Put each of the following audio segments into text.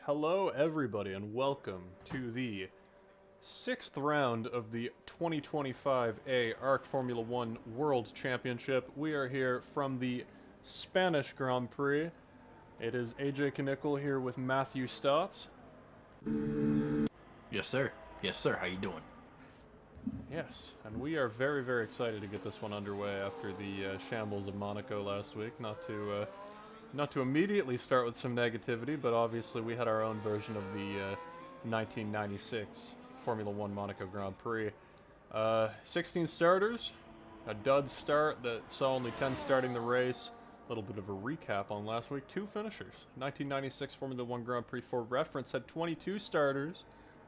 Hello, everybody, and welcome to the sixth round of the 2025 ARC Formula One World Championship. We are here from the Spanish Grand Prix. It is AJ Knickel here with Matthew Stotts. Yes, sir. Yes, sir. How you doing? Yes, and we are very, very excited to get this one underway after the shambles of Monaco last week. Not to immediately start with some negativity, but obviously we had our own version of the 1996 Formula One Monaco Grand Prix. 16 starters, a dud start that saw only 10 starting the race. A little bit of a recap on last week. 2 finishers. 1996 Formula One Grand Prix, for reference, had 22 starters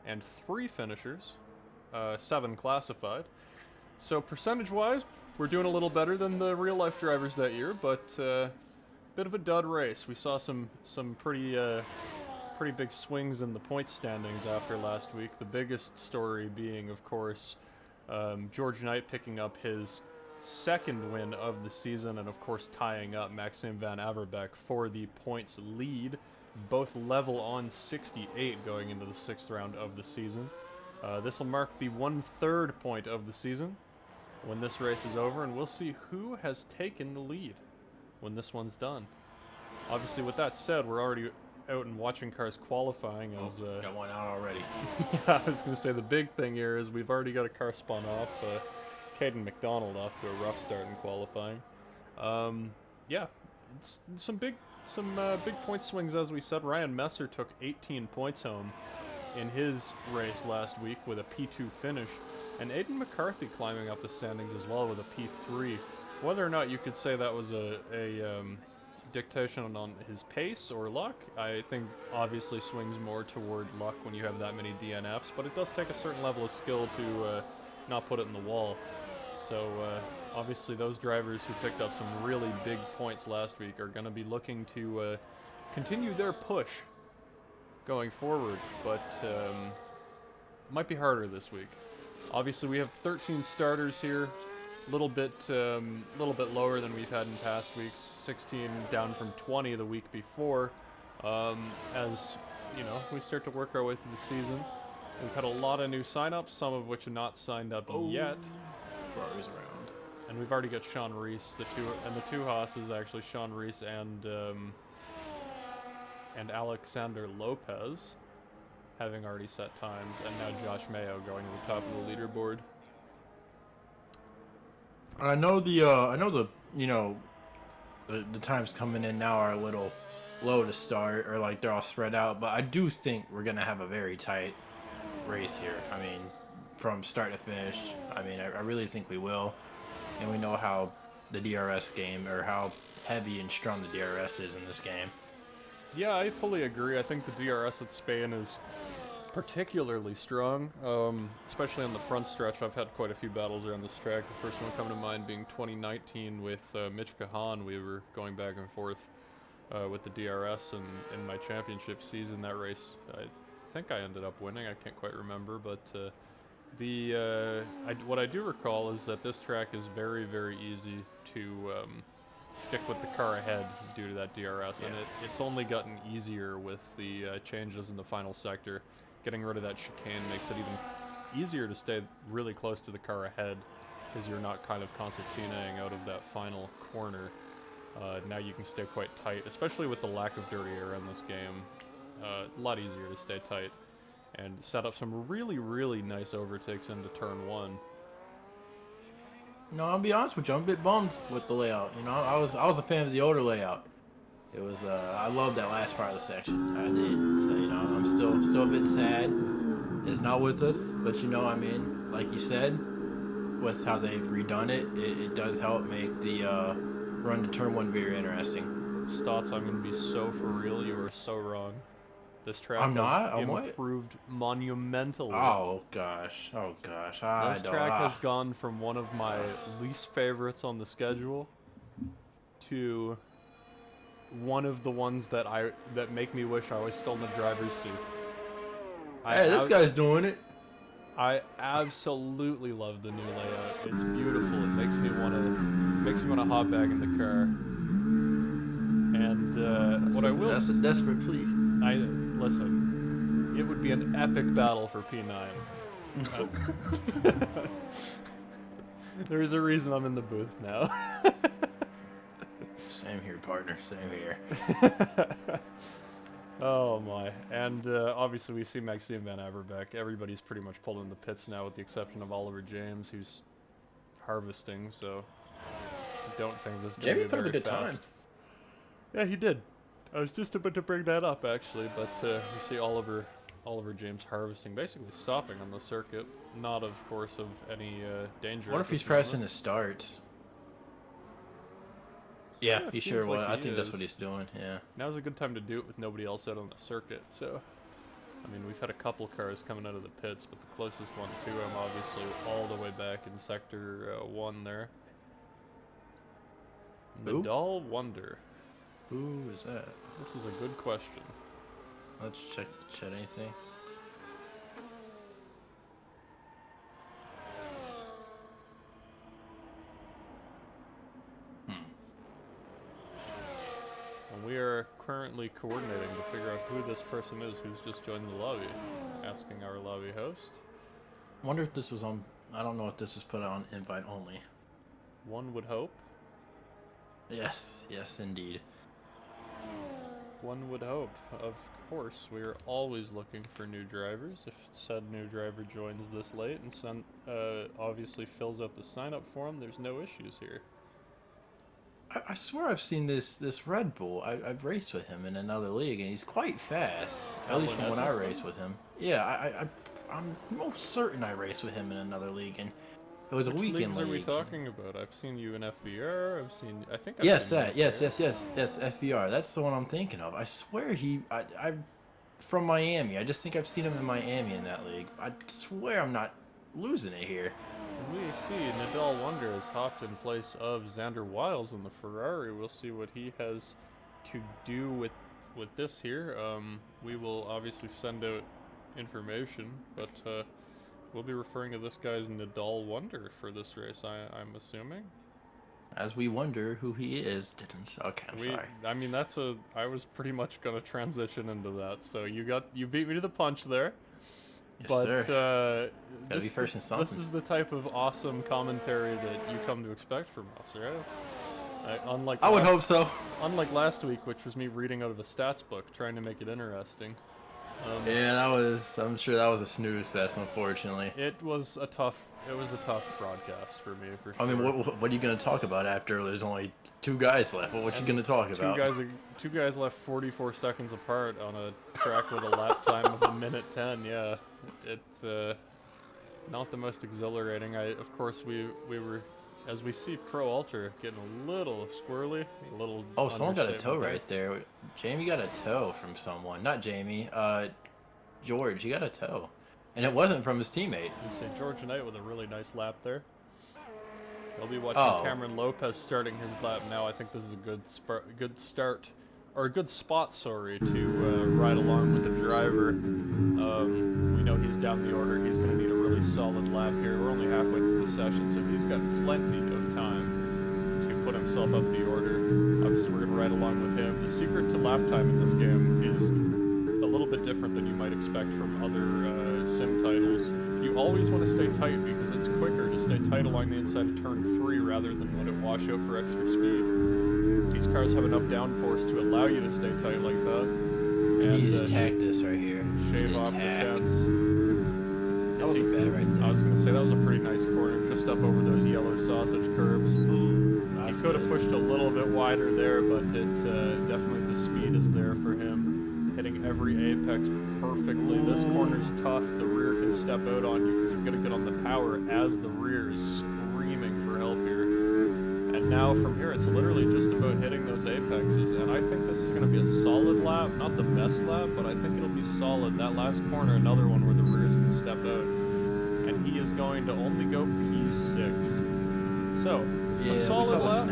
and 3 finishers. 7 classified. So percentage-wise, we're doing a little better than the real-life drivers that year, but bit of a dud race. We saw some pretty big swings in the point standings after last week. The biggest story being, of course, George Knight picking up his second win of the season, and of course tying up Maxime Van Averbeek for the points lead. Both level on 68 going into the 6th round of the season. This will mark the 1/3 point of the season when this race is over, and we'll see who has taken the lead when this one's done. Obviously, with that said, we're already out and watching cars qualifying as... got one out already. Yeah, I was going to say the big thing here is we've already got a car spun off. Caden McDonald off to a rough start in qualifying. Yeah, it's some big point swings, as we said. Ryan Messer took 18 points home in his race last week with a P2 finish, and Aidan McCarthy climbing up the standings as well with a P3. Whether or not you could say that was a dictation on his pace or luck, I think obviously swings more toward luck when you have that many DNFs, but it does take a certain level of skill to not put it in the wall. So obviously those drivers who picked up some really big points last week are going to be looking to continue their push going forward, but might be harder this week. Obviously we have 13 starters here. Little bit lower than we've had in past weeks. 16 down from 20 the week before. As you know, we start to work our way through the season. We've had a lot of new signups, some of which are not signed up yet. Ferrari's around. And we've already got Sean Reese, the two Haas's actually, Sean Reese and Alexander Lopez, having already set times, and now Josh Mayo going to the top of the leaderboard. I know the times coming in now are a little low to start, or like they're all spread out, but I do think we're gonna have a very tight race here. I mean, from start to finish. I mean, I really think we will, and we know how the DRS game, or how heavy and strong the DRS is in this game. Yeah, I fully agree. I think the DRS at Spain is particularly strong, especially on the front stretch. I've had quite a few battles around this track. The first one coming to mind being 2019 with Mitch Kahan. We were going back and forth with the DRS, and in my championship season, that race, I think I ended up winning. I can't quite remember, but what I do recall is that this track is very, very easy to stick with the car ahead due to that DRS, yeah. And it's only gotten easier with the changes in the final sector. Getting rid of that chicane makes it even easier to stay really close to the car ahead, because you're not kind of concertinaing out of that final corner. Now you can stay quite tight, especially with the lack of dirty air in this game. A lot easier to stay tight and set up some really, really nice overtakes into turn 1. No, I'll be honest with you, I'm a bit bummed with the layout. You know, I was a fan of the older layout. It was I loved that last part of the section. I did. So, you know, I'm still a bit sad it's not with us, but you know, I mean, like you said, with how they've redone it does help make the run to turn 1 very interesting. Stotts, I'm going to be so for real, you are so wrong. This track has improved monumentally. Oh gosh. This track has gone from one of my least favorites on the schedule to one of the ones that make me wish I was still in the driver's seat. Hey, this guy's doing it. I absolutely love the new layout. It's beautiful. It makes me wanna hop back in the car. And what I will that's a desperate plea. Listen, it would be an epic battle for P9. There's a reason I'm in the booth now. Same here, partner. Same here. Oh my. And obviously we see Maxime Van Averbeck. Everybody's pretty much pulled in the pits now with the exception of Oliver James, who's harvesting, so I don't think this is going to Jamie be put up very a good time. fast. Yeah, he did. I was just about to bring that up actually, but we see Oliver James harvesting, basically stopping on the circuit. Not, of course, of any danger. What if he's pressing his starts? Yeah, he sure was. I think that's what he's doing, yeah. Now's a good time to do it with nobody else out on the circuit, so... I mean, we've had a couple cars coming out of the pits, but the closest one to him, obviously, all the way back in Sector 1 there. Nadal Wonder. Who is that? This is a good question. Let's check the chat, anything. And we are currently coordinating to figure out who this person is who's just joined the lobby. Asking our lobby host. I wonder if this was on... I don't know if this was put on invite only. One would hope. Yes, yes indeed. One would hope. Of course, we are always looking for new drivers. If said new driver joins this late and obviously fills out the sign-up form, there's no issues here. I swear I've seen this Red Bull. I've raced with him in another league, and he's quite fast. At least from when I raced with him. Yeah, I'm most certain I raced with him in another league, and it was a weekend league. Which leagues are we talking about? I've seen you in FVR. I've seen yes, FVR. That's the one I'm thinking of. I swear I from Miami. I just think I've seen him in Miami in that league. I swear I'm not losing it here. And we see Nadal Wonder has hopped in place of Xander Wiles in the Ferrari. We'll see what he has to do with this here. We will obviously send out information, but we'll be referring to this guy as Nadal Wonder for this race, I'm assuming. As we wonder who he is, okay, I'm sorry. I mean, I was pretty much gonna transition into that, so you beat me to the punch there. Yes, but sir. Gotta be first in something. This is the type of awesome commentary that you come to expect from us, right? I would hope so. Unlike last week, which was me reading out of a stats book, trying to make it interesting. Yeah, I'm sure that was a snooze fest, unfortunately. It was a tough broadcast for me, for sure. I mean, what are you going to talk about after there's only two guys left? What you going to talk about? Two guys left 44 seconds apart on a track with a lap time of 1:10. Yeah, it's not the most exhilarating. Of course, we were, as we see Pro Ultra getting a little squirrely, a little. Oh, someone got a tow right there. Jamie got a tow from someone. Not Jamie. George. He got a tow, and it wasn't from his teammate. You see George Knight with a really nice lap there. They'll be watching Cameron Lopez starting his lap now. I think this is a good start, or a good spot, sorry, to ride along with the driver. We know he's down the order. He's going to need a really solid lap here. We're only halfway through the session, so he's got plenty of time to put himself up the order. Obviously, we're going to ride along with him. The secret to lap time in this game is a little bit different than you might expect from other sim titles. You always want to stay tight because it's quicker to stay tight along the inside of turn 3 rather than let it wash out for extra speed. These cars have enough downforce to allow you to stay tight like that. And you need to attack this right here. Shave off the chance. That wasn't bad right there. I was going to say that was a pretty nice corner just up over those yellow sausage curbs. He could have pushed a little bit wider there, but definitely the speed is there for him. Hitting every apex perfectly. This corner's tough. The rear can step out on you because you've got to get on the power as the rear is screaming for help here. And now from here, it's literally just about hitting those apexes. And I think this is going to be a solid lap. Not the best lap, but I think it'll be solid. That last corner, another one where the rears can step out. And he is going to only go P6. So, a solid lap.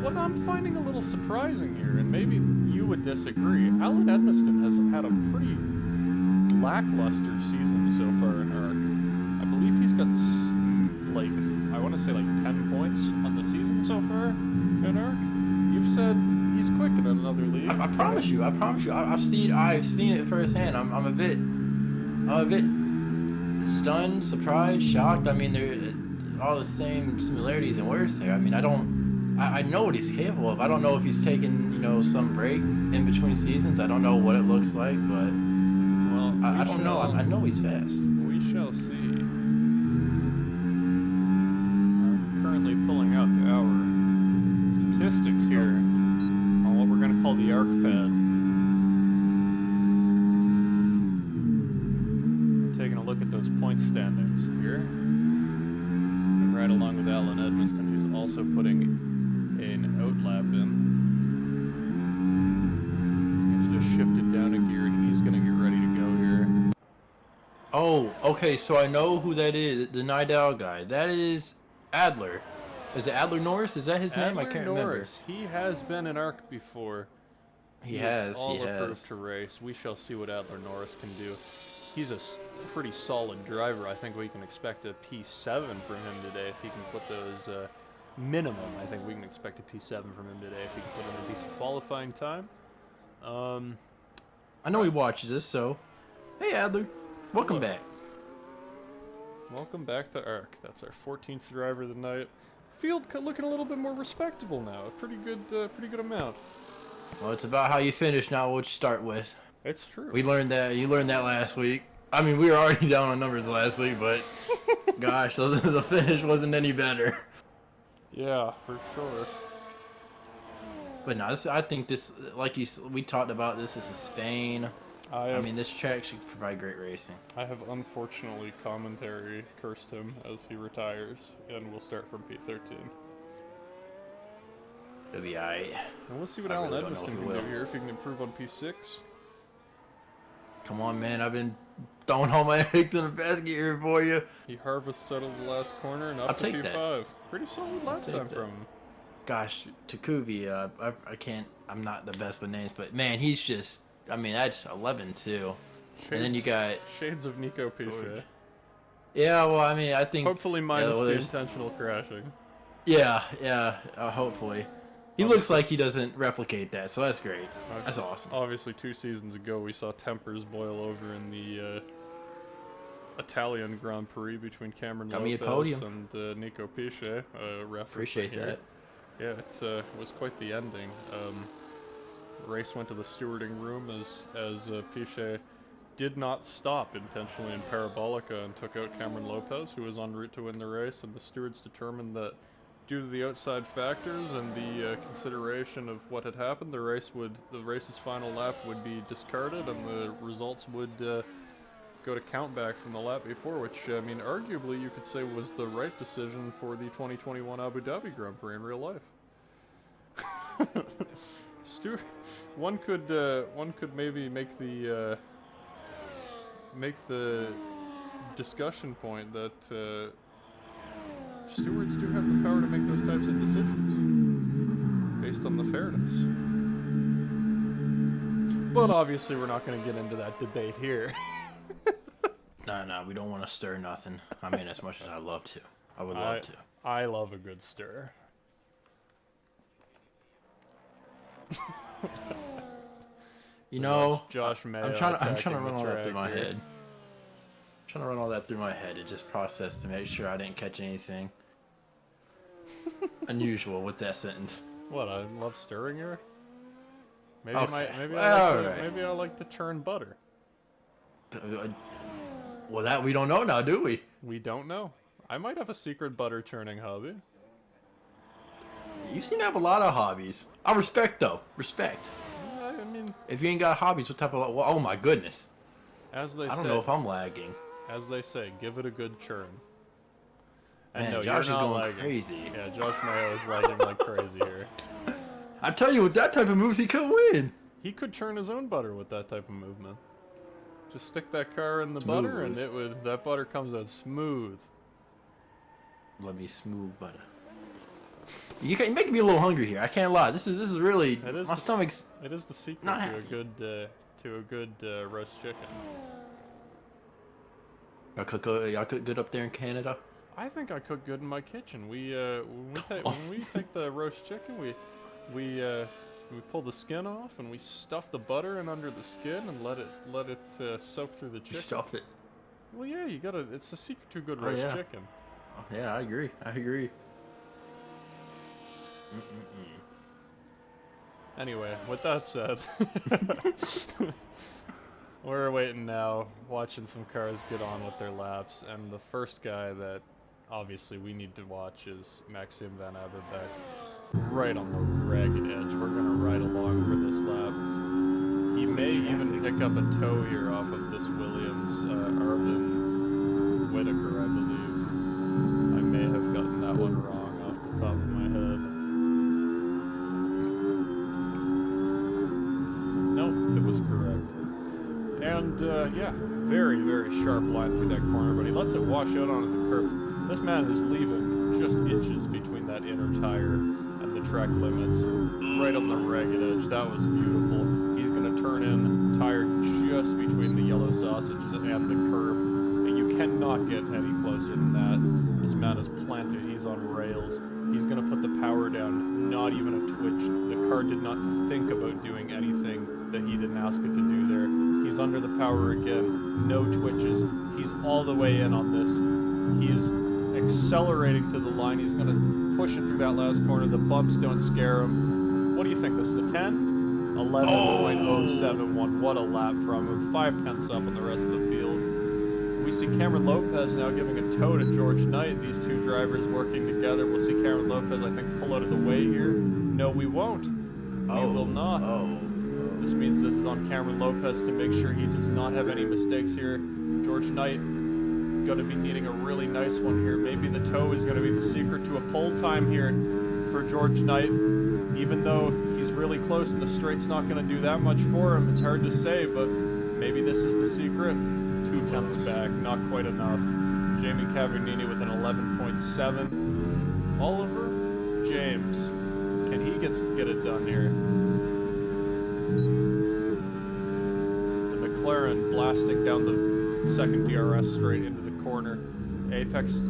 What I'm finding a little surprising here, and maybe you would disagree, Alan Edmiston has had a pretty lackluster season so far in ARC. I believe he's got, I want to say 10 points on the season so far in ARC. You've said he's quick in another league. I promise you. I promise you. I've seen it firsthand. I'm a bit stunned, surprised, shocked. I mean, they're all the same similarities and words there. I mean, I know what he's capable of. I don't know if he's taken, some break in between seasons. I don't know what it looks like, but Well, I don't know. I know he's fast. We shall see. I'm currently pulling out our statistics here on what we're going to call the arc pad. I'm taking a look at those point standings here. And right along with Alan Edmiston, who's also putting an outlap in. He's just shifted down a gear and he's going to get ready to go here. Oh, okay. So I know who that is. The Nidal guy. That is Adler. Is it Adler Norris? Is that his name? I can't remember. He has been an ARC before. He has. All approved to race. We shall see what Adler Norris can do. He's a pretty solid driver. I think we can expect a P7 from him today if he can put those minimum. I think we can expect a P7 from him today if he can put in a decent qualifying time. I know he watches this, so hey Adler, welcome back. Welcome back to ARC. That's our 14th driver of the night. Field looking a little bit more respectable now. A pretty good amount. Well, it's about how you finish, not what you start with. It's true. We learned that. You learned that last week. I mean, we were already down on numbers last week, but gosh, the finish wasn't any better. Yeah, for sure. But no, I think this, like we talked about, this is a Spain. I mean, this track should provide great racing. I have unfortunately commentary cursed him as he retires, and we'll start from P13. It'll be alright. And we'll see what Alan Edmiston can do here, if he can improve on P6. Come on, man. I've been throwing all my eggs in the basket here for you. He harvests out of the last corner and up to P5. That. Pretty solid lap time from him. Gosh, Takuvi, I can't, I'm not the best with names, but man, he's just, I mean, that's 11 too. And then you got shades of Nico Pichet. Yeah, well, I mean, I think hopefully minus the intentional crashing. Yeah, hopefully. He looks like he doesn't replicate that, so that's great. That's awesome. Obviously, 2 seasons ago, we saw tempers boil over in the Italian Grand Prix between Cameron Lopez and Nico Pichet. Appreciate that. Yeah, it was quite the ending. Race went to the stewarding room as Pichet did not stop intentionally in Parabolica and took out Cameron Lopez, who was en route to win the race, and the stewards determined that due to the outside factors and the consideration of what had happened, the race's final lap would be discarded and the results would go to count back from the lap before, which, I mean, arguably you could say was the right decision for the 2021 Abu Dhabi Grand Prix in real life. One could maybe make the discussion point that stewards do have the power to make those types of decisions based on the fairness. But obviously we're not going to get into that debate here. No, we don't want to stir nothing. I mean, as much as I love to. I would love to. I love a good stir. You know, Josh Mayo. I'm trying to run all that through my head. Trying to run all that through my head and just process to make sure I didn't catch anything unusual with that sentence. What? I love stirring her. Maybe okay. maybe I like to churn butter. Well, that we don't know now, do we? We don't know. I might have a secret butter churning hobby. You seem to have a lot of hobbies. I respect, though. Respect. I mean, if you ain't got hobbies, what type of? Well, oh my goodness. As they say, I don't know if I'm lagging. As they say, give it a good churn. And no, Josh you're not is going lagging. crazy. Yeah, Josh Mayo is lagging like crazy here. I tell you, with that type of moves, he could win. He could churn his own butter with that type of movement. Just stick that car in the butter, and that butter comes out smooth. Let me smooth butter. You're making me a little hungry here. I can't lie. This is really my stomach's. It is the secret to a good roast chicken. Y'all cook good up there in Canada? I think I cook good in my kitchen. When we take the roast chicken, we We pull the skin off and we stuff the butter in under the skin and let it soak through the You chicken. stuff it. Well, yeah, you gotta. It's the secret to good Oh roast yeah. chicken. Oh, yeah, I agree. I agree. Mm-mm-mm. Anyway, with that said, we're waiting now, watching some cars get on with their laps, and the first guy that obviously we need to watch is Maxim Van Averbeck, right on the ragged edge. We're gonna ride along for this lap. He may even pick up a toe here off of this Williams, Arvin Whitaker, I believe. I may have gotten that one wrong off the top of my head. Nope, it was correct. And, yeah, very, very sharp line through that corner, but he lets it wash out onto the curb. This man is leaving just inches between that inner tire and the track limits, right on the ragged edge. That was beautiful. He's going to turn in, tire just between the yellow sausages and the curb. And you cannot get any closer than that. This man is planted. He's on rails. He's going to put the power down, not even a twitch. The car did not think about doing anything that he didn't ask it to do there. He's under the power again, no twitches. He's all the way in on this. He is accelerating to the line. He's going to push it through that last corner. The bumps don't scare him. What do you think? This is a 10? 11.071. What a lap from him. 5 tenths up on the rest of the field. We see Cameron Lopez now giving a tow to George Knight. These two drivers working together. We'll see Cameron Lopez, I think, pull out of the way here. No, we won't. We will not. This means this is on Cameron Lopez to make sure he does not have any mistakes here. George Knight going to be needing a really nice one here. Maybe the tow is going to be the secret to a pole time here for George Knight. Even though he's really close and the straight's not going to do that much for him. It's hard to say, but maybe this is the secret. 2 tenths back, not quite enough. Jamie Cavagnini with an 11.7. Oliver James, can he get it done here? The McLaren blasting down the second DRS straight into the corner. Apex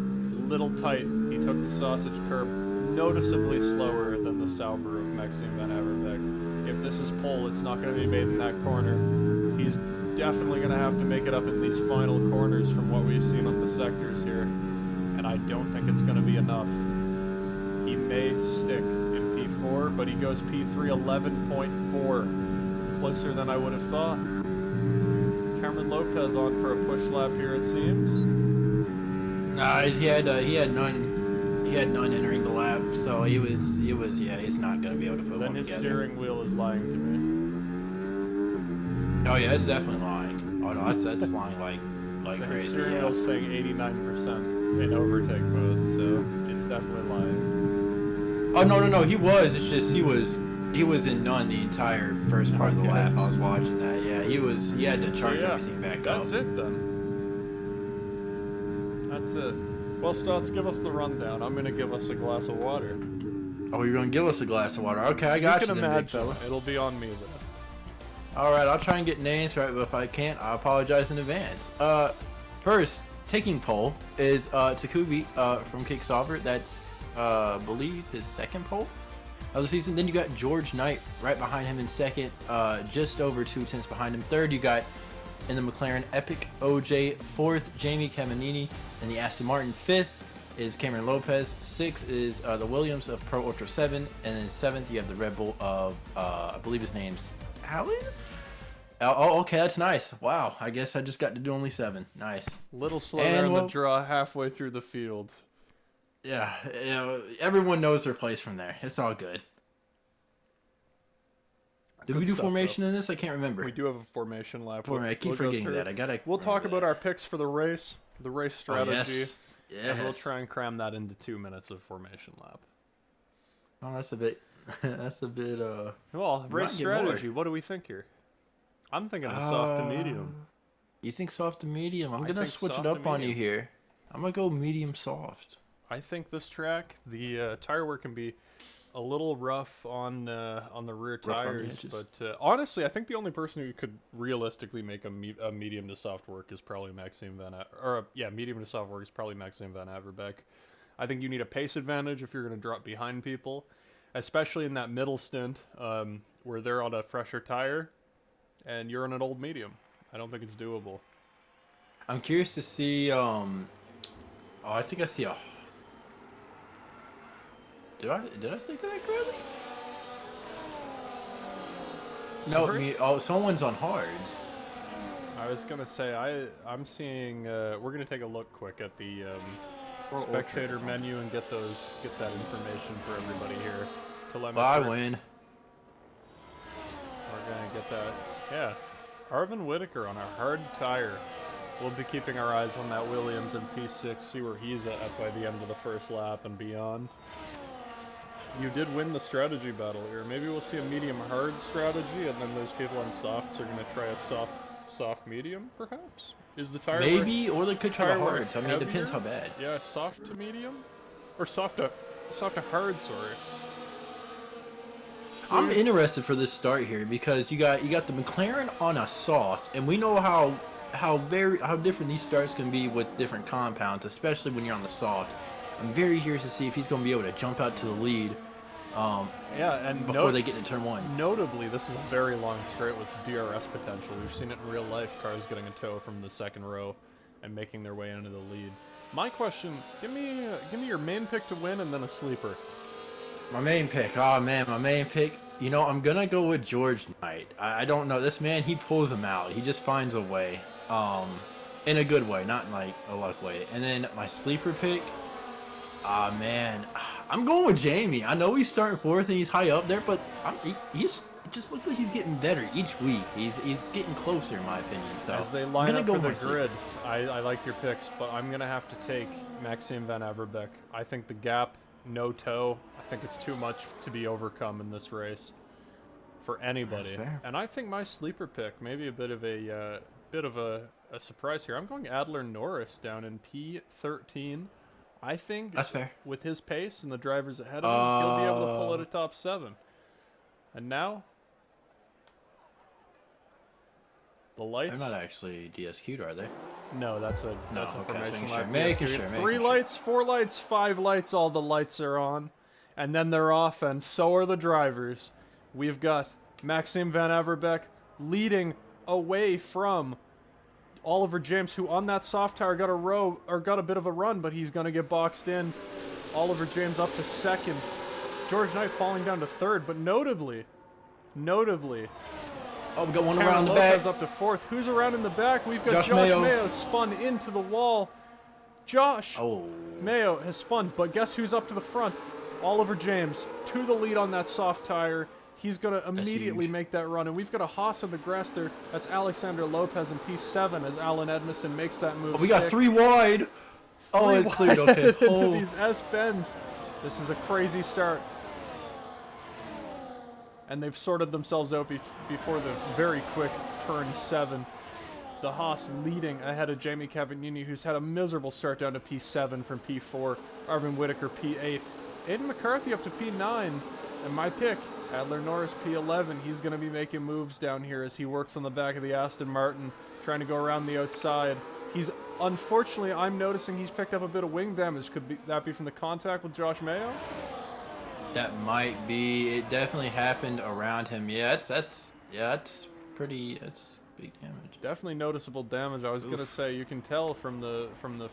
little tight. He took the sausage curb, noticeably slower than the Sauber of Maxime Van Averbeck. If this is pole, it's not going to be made in that corner. He's definitely going to have to make it up in these final corners from what we've seen on the sectors here. And I don't think it's going to be enough. He may stick in P4, but he goes P3 11.4. Closer than I would have thought. Cameron Lopez on for a push lap here, it seems. Nah, he had none. He had none entering the lap, so he was yeah. He's not gonna be able to put Then one his together. steering wheel is lying to me. Oh yeah, it's definitely lying. Oh no, that's lying like So crazy. his steering Yeah. wheel's saying 89% in overtake mode, so it's definitely lying. Oh no, he was. It's just he was in none the entire first part of the lap. I was watching that. Yeah, he had to charge everything back up. That's it then. That's it. Well, Stotts, give us the rundown. I'm gonna give us a glass of water. Oh, you're gonna give us a glass of water? Okay, I got you. You can then, big imagine. fella. It'll be on me then. All right, I'll try and get names right, but if I can't, I apologize in advance. First, taking pole is Takubi from Kick Sauber. That's I believe his second pole of the season. Then you got George Knight right behind him in second, just over 2 tenths behind him. Third, you got in the McLaren Epic OJ. Fourth, Jamie Cavagnini in the Aston Martin. Fifth is Cameron Lopez. Sixth is the Williams of Pro Ultra 7, and then seventh you have the Red Bull of I believe his name's Alan. Oh, okay, that's nice. Wow, I guess I just got to do only 7. Nice. Little slow there in the draw halfway through the field. Yeah, everyone knows their place from there. It's all good. Did we do formation in this? I can't remember. We do have a formation lap. I keep forgetting that. We'll talk about our picks for the race strategy. Yes. And we'll try and cram that into 2 minutes of formation lap. Oh, that's a bit. Well, race strategy. What do we think here? I'm thinking a soft to medium. You think soft to medium? I'm gonna switch it up on you here. I'm gonna go medium soft. I think this track, the tire wear can be a little rough on the rear tires, but honestly, I think the only person who could realistically make a medium to soft work is probably Maxime medium to soft work is probably Maxime Van Averbeck. I think you need a pace advantage if you're going to drop behind people. especially in that middle stint where they're on a fresher tire and you're on an old medium. I don't think it's doable. I'm curious to see. Oh, I think I see a. Did I think of that correctly? No, Sorry? someone's on hards. I was gonna say I'm seeing. We're gonna take a look quick at the Or spectator menu and get that information for everybody here. Well, I Telemetry. win. We're gonna get that. Yeah, Arvin Whitaker on a hard tire. We'll be keeping our eyes on that Williams in P6, see where he's at by the end of the first lap and beyond. You did win the strategy battle here. Maybe we'll see a medium hard strategy, and then those people on softs are gonna try a soft medium, perhaps. Is the tire Maybe, or they could try the tire wear hards. I mean, it depends how heavier? bad. Yeah, soft to medium, or soft to hard. Sorry. I'm interested for this start here because you got the McLaren on a soft, and we know how different these starts can be with different compounds, especially when you're on the soft. I'm very curious to see if he's going to be able to jump out to the lead. Yeah, and before they get to turn one. Notably, this is a very long straight with DRS potential. We've seen it in real life, cars getting a tow from the second row and making their way into the lead. My question, give me your main pick to win and then a sleeper. My main pick, oh man, my main pick. You know, I'm gonna go with George Knight. I don't know, this man, he pulls them out. He just finds a way, in a good way, not in like a luck way. And then my sleeper pick, man, I'm going with Jamie. I know he's starting fourth and he's high up there, but he's it just looks like he's getting better each week. He's getting closer, in my opinion. So as they line up for the grid, I like your picks, but I'm gonna have to take Maxime Van Averbeek. I think the gap, no toe, I think it's too much to be overcome in this race for anybody. That's fair. And I think my sleeper pick, maybe a bit of a surprise here. I'm going Adler Norris down in P13. I think that's fair. With his pace and the drivers ahead of him, he'll be able to pull out a top 7. And now, the lights. They're not actually DSQ'd, are they? No, that's information left. Making sure. 3 lights, 4 lights, 5 lights. All the lights are on, and then they're off, and so are the drivers. We've got Maxime Van Averbeek leading away from Oliver James, who on that soft tire got a bit of a run, but he's going to get boxed in. Oliver James up to second. George Knight falling down to third, but notably, oh, we got one Cameron around the Lopez back. up to fourth. Who's around in the back? We've got Josh Mayo. Mayo spun into the wall. Josh Mayo has spun, but guess who's up to the front? Oliver James to the lead on that soft tire. He's going to immediately make that run. And we've got a Haas in the grass there. That's Alexander Lopez in P7 as Alan Edmondson makes that move. Oh, we got 3 wide. Oh, it cleared. Okay. Into these S-bends. This is a crazy start. And they've sorted themselves out before the very quick turn 7. The Haas leading ahead of Jamie Cavagnini, who's had a miserable start down to P7 from P4. Arvin Whitaker P8. Aiden McCarthy up to P9. And my pick, Adler Norris P11. He's going to be making moves down here as he works on the back of the Aston Martin, trying to go around the outside. Unfortunately, I'm noticing he's picked up a bit of wing damage. Could that be from the contact with Josh Mayo? That might be. It definitely happened around him. Yeah, that's big damage. Definitely noticeable damage. I was gonna say you can tell from the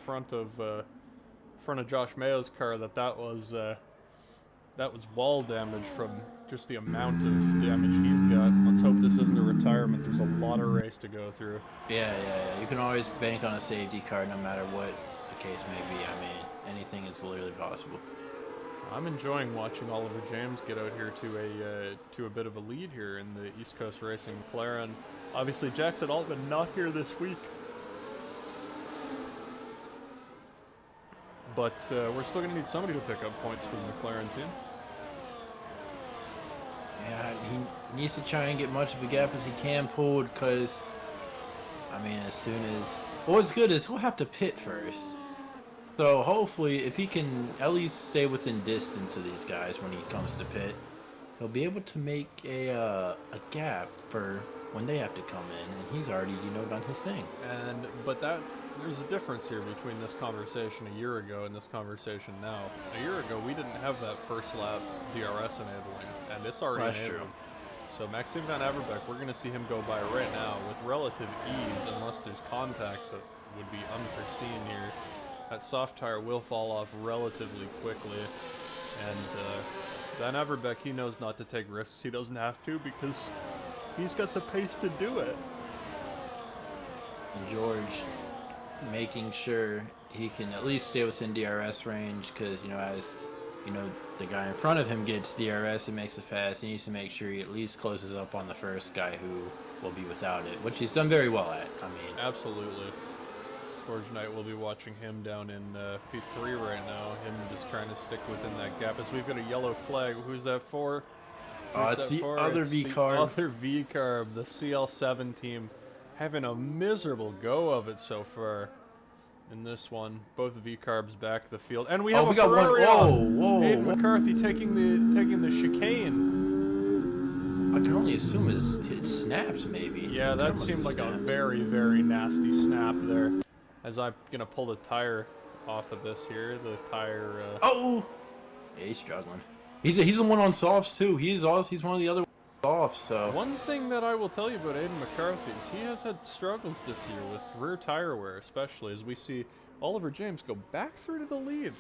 front of Josh Mayo's car that was wall damage from just the amount of damage he's got. Let's hope this isn't a retirement. There's a lot of race to go through. Yeah. You can always bank on a safety car no matter what the case may be. I mean, anything is literally possible. I'm enjoying watching Oliver James get out here to a bit of a lead here in the East Coast Racing McLaren. Obviously, Jackson Altman not here this week, but we're still going to need somebody to pick up points for the McLaren team. Yeah, he needs to try and get much of a gap as he can pulled, because, I mean, as soon as... what's good is he'll have to pit first. So hopefully, if he can at least stay within distance of these guys when he comes to pit, he'll be able to make a gap for when they have to come in, and he's already, done his thing. But that there's a difference here between this conversation a year ago and this conversation now. A year ago, we didn't have that first lap DRS enabling, and it's already That's enabled. true. So Maxime Van Averbeek, we're going to see him go by right now with relative ease, unless there's contact that would be unforeseen here. That soft tire will fall off relatively quickly, and Van Averbeek, he knows not to take risks. He doesn't have to because he's got the pace to do it. And George making sure he can at least stay within DRS range, because as the guy in front of him gets DRS and makes it fast, he needs to make sure he at least closes up on the first guy who will be without it, which he's done very well at. I mean, absolutely. George Knight will be watching him down in P3 right now, him just trying to stick within that gap. As we've got a yellow flag, who's that for? It's the other V-carb. Other V-carb, the CL7 team, having a miserable go of it so far in this one. Both V-carbs back the field, and we have a Ferrari on. Aiden McCarthy taking the chicane. I can only assume it snaps maybe. Yeah, that seemed like a very, very nasty snap there. As I'm gonna pull the tire off of this here, the tire. Yeah, he's struggling. He's the one on softs too. He's one of the other softs. So one thing that I will tell you about Aiden McCarthy is he has had struggles this year with rear tire wear, especially as we see Oliver James go back through to the lead.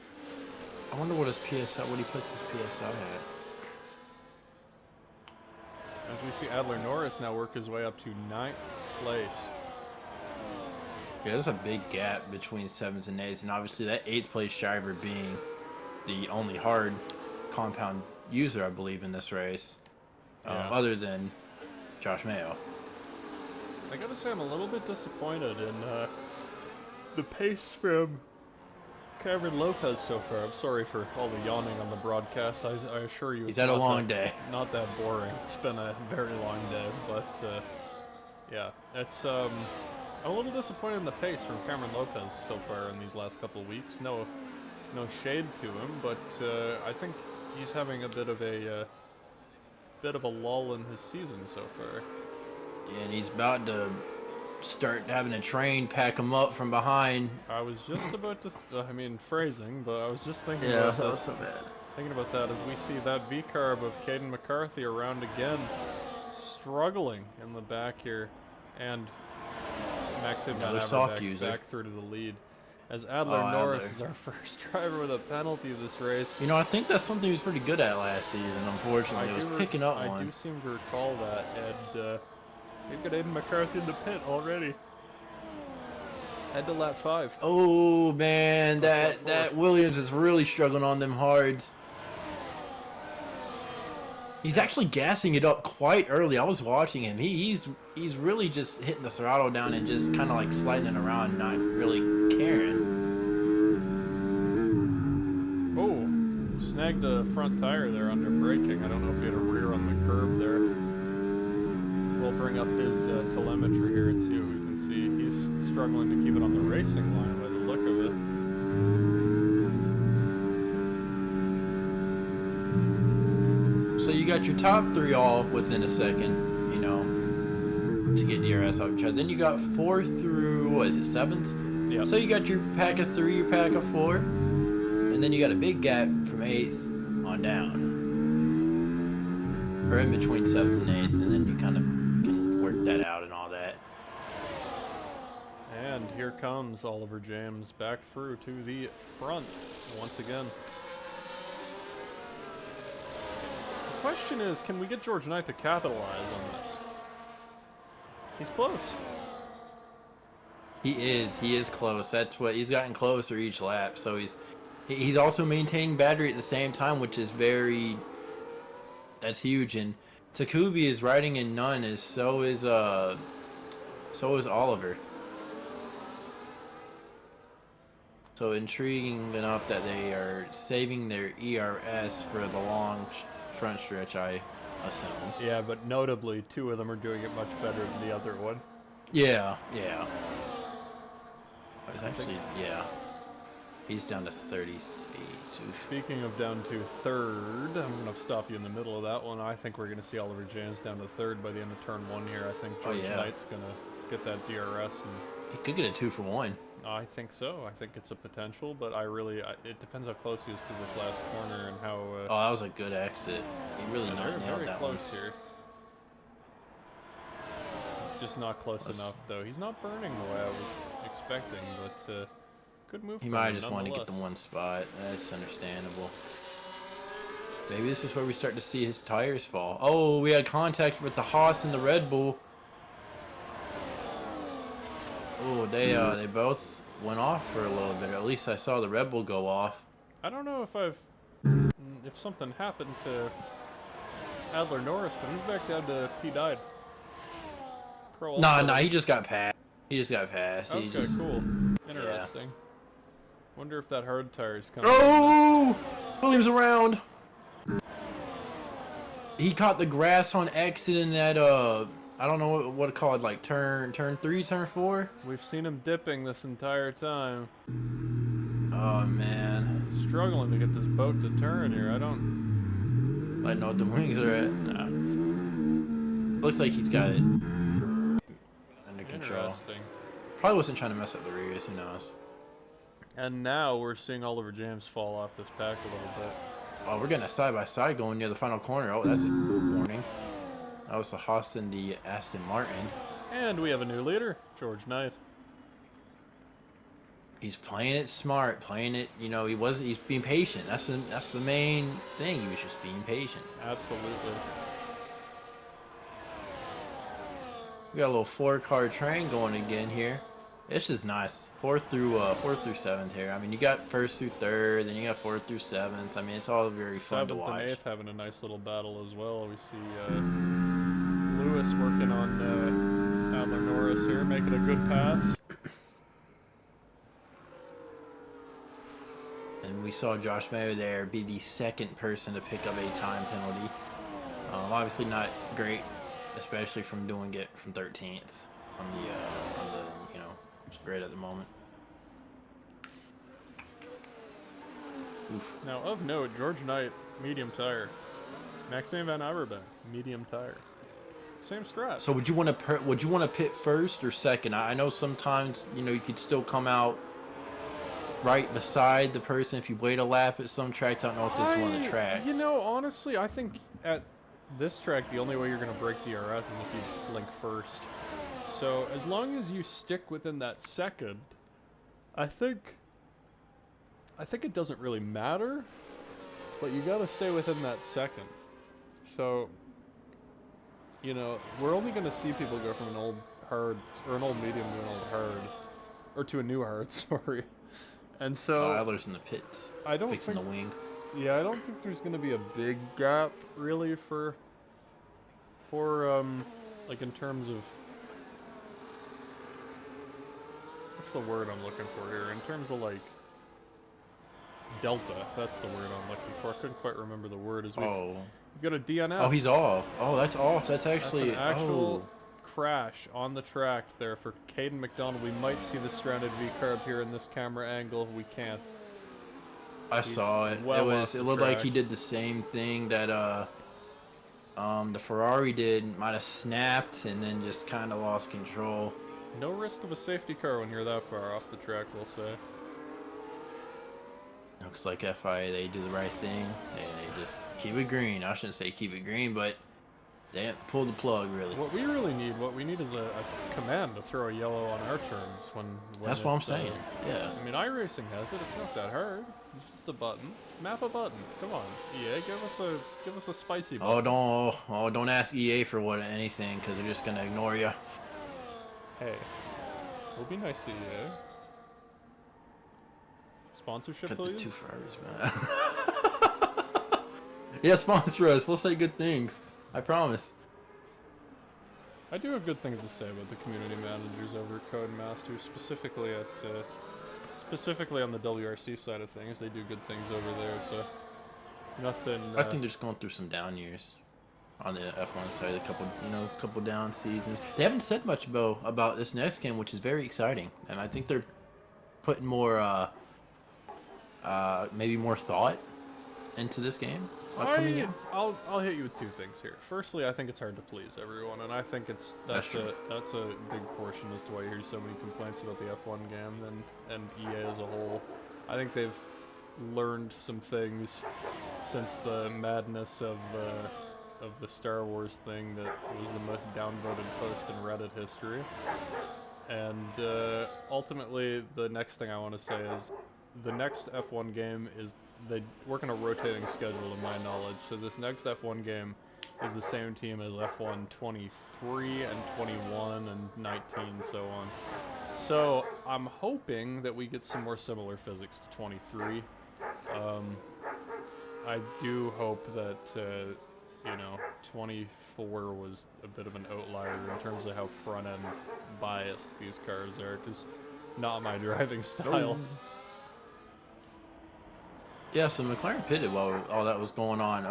I wonder what he puts his PSI at. As we see Adler Norris now work his way up to 9th place. Yeah, there's a big gap between 7th and 8th, and obviously that 8th place driver being the only hard compound user, I believe, in this race, other than Josh Mayo. I gotta say, I'm a little bit disappointed in the pace from Cameron Lopez so far. I'm sorry for all the yawning on the broadcast. I assure you, he's had a long day. Not that boring. It's been a very long day, but yeah, it's I'm a little disappointed in the pace from Cameron Lopez so far in these last couple of weeks. No shade to him, but I think he's having a bit of a lull in his season so far. Yeah, and he's about to start having a train pack him up from behind. I was just about to, phrasing, but I was just thinking about that. Was so bad. Thinking about that as we see that V-carb of Caden McCarthy around again, struggling in the back here, and Maxime Van Averbeek back through to the lead. As Adler Norris is our first driver with a penalty this race. I think that's something he was pretty good at last season, unfortunately. He was picking up one. I do seem to recall that, and we've got Aiden McCarthy in the pit already. Head to lap 5. Oh man, that Williams is really struggling on them hards. He's actually gassing it up quite early. I was watching him. He's really just hitting the throttle down and just kind of like sliding it around, not really caring. Oh, snagged a front tire there under braking. I don't know if he had a rear on the curb there. We'll bring up his telemetry here and see what we can see. He's struggling to keep it on the racing line by the look of it. So you got your top 3 all within a second, to get DRS off each other. Then you got 4th through, 7th? Yeah. So you got your pack of 3, your pack of 4, and then you got a big gap from 8th on down. Or in between 7th and 8th, and then you kind of can work that out and all that. And here comes Oliver James back through to the front once again. The question is, can we get George Knight to capitalize on this? He's close. He is close. That's what he's gotten closer each lap. So he's also maintaining battery at the same time, which is that's huge. And Takubi is riding in none, so is Oliver. So intriguing enough that they are saving their ERS for the long front stretch, I assume. Yeah, but notably, 2 of them are doing it much better than the other one. Yeah. He's down to 38. Speaking of down to 3rd, I'm going to stop you in the middle of that one. I think we're going to see Oliver James down to 3rd by the end of turn 1 here. I think George Knight's going to get that DRS. And he could get a 2 for 1. I think so. I think it's a potential, but it depends how close he is to this last corner and how. Oh, that was a good exit. He really Yeah, not they're nailed very that one. close here. Just not close enough, though. He's not burning the way I was expecting, but good move He from might him have just wanted to get the nonetheless. one spot. That's understandable. Maybe this is where we start to see his tires fall. Oh, we had contact with the Haas and the Red Bull. Oh, they both went off for a little bit. Or at least I saw the Red Bull go off. I don't know if something happened to Adler Norris, but he's back down to P died. Pro Nah, also. he just got passed. He just got passed. He Okay, just, cool. yeah. Interesting. Wonder if that hard tire's coming. Oh! Williams around. He caught the grass on exit in that I don't know what to call it, like turn 3, turn 4. We've seen him dipping this entire time. Oh man. Struggling to get this boat to turn here. I know what the wings are at. Nah. Looks like he's got it under control. Interesting. Probably wasn't trying to mess up the rears, who knows. And now we're seeing Oliver James fall off this pack a little bit. Oh, we're getting a side-by-side going near the final corner. Oh, that's a warning. That was the Haas and the Aston Martin. And we have a new leader, George Knight. He's playing it smart, playing it, you know, he's being patient. That's the main thing. He was just being patient. Absolutely. We got a little 4-car train going again here. This is nice. 4th through 7th here. I mean, you got 1st through 3rd, then you got 4th through 7th. I mean, it's all very fun to 7th watch. and 8th having a nice little battle as well. We see Lewis working on Adler Norris here, making a good pass. And we saw Josh Mayo there be the 2nd person to pick up a time penalty. Obviously not great, especially from doing it from 13th on the you know, grid at the moment. Oof. Now, of note, George Knight, medium tire. Maxime Van Averbeck, medium tire. Same strat. So would you want to pit first or second? I know sometimes, you know, you could still come out right beside the person if you wait a lap at some tracks. I don't know if this is one of the tracks. You know, honestly, I think at this track, the only way you're going to break DRS is if you blink first. So as long as you stick within that second, I think it doesn't really matter, but you got to stay within that second. So, you know, we're only going to see people go from an old hard, or an old medium to an old hard, or to a new hard, sorry. And so Adler's in the pits, fixing the wing. Yeah, I don't think there's going to be a big gap, really, for like in terms of, what's the word I'm looking for here? In terms of, like, delta, that's the word I'm looking for. I couldn't quite remember the word. We've got a DNF. Oh, he's off. Oh, that's off. That's actually... That's an actual crash on the track there for Caden McDonald. We might see the stranded V-carb here in this camera angle. We can't. I saw it. It looked like he did the same thing that the Ferrari did. Might have snapped and then just kind of lost control. No risk of a safety car when you're that far off the track, we'll say. Looks like FIA, they do the right thing. They just keep it green. I shouldn't say keep it green, but they didn't pull the plug, really. What we need is a command to throw a yellow on our turns when that's what I'm saying. Yeah. I mean, iRacing has it. It's not that hard. It's just a button. Map a button. Come on, EA, give us a spicy button. Don't ask EA for anything, because they're just gonna ignore you. Hey, we'll be nice to EA. Sponsorship, Got please. the 2 Ferraris, man. Yeah, sponsor us. We'll say good things. I promise. I do have good things to say about the community managers over at Codemasters, specifically on the WRC side of things. They do good things over there, so nothing. I think they're just going through some down years on the F1 side. A couple down seasons. They haven't said much about this next game, which is very exciting, and I think they're putting more, maybe more thought into this game. coming out? I'll hit you with two things here. Firstly, I think it's hard to please everyone, and I think that's a big portion as to why you hear so many complaints about the F1 game and EA as a whole. I think they've learned some things since the madness of the Star Wars thing that was the most downvoted post in Reddit history. And ultimately, the next thing I want to say is the next F1 game is they work on a rotating schedule, to my knowledge. So this next F1 game is the same team as F1 23 and 21 and 19, so on. So I'm hoping that we get some more similar physics to 23. I do hope that 24 was a bit of an outlier in terms of how front-end biased these cars are, because not my driving style. Yeah, so McLaren pitted while all that was going on.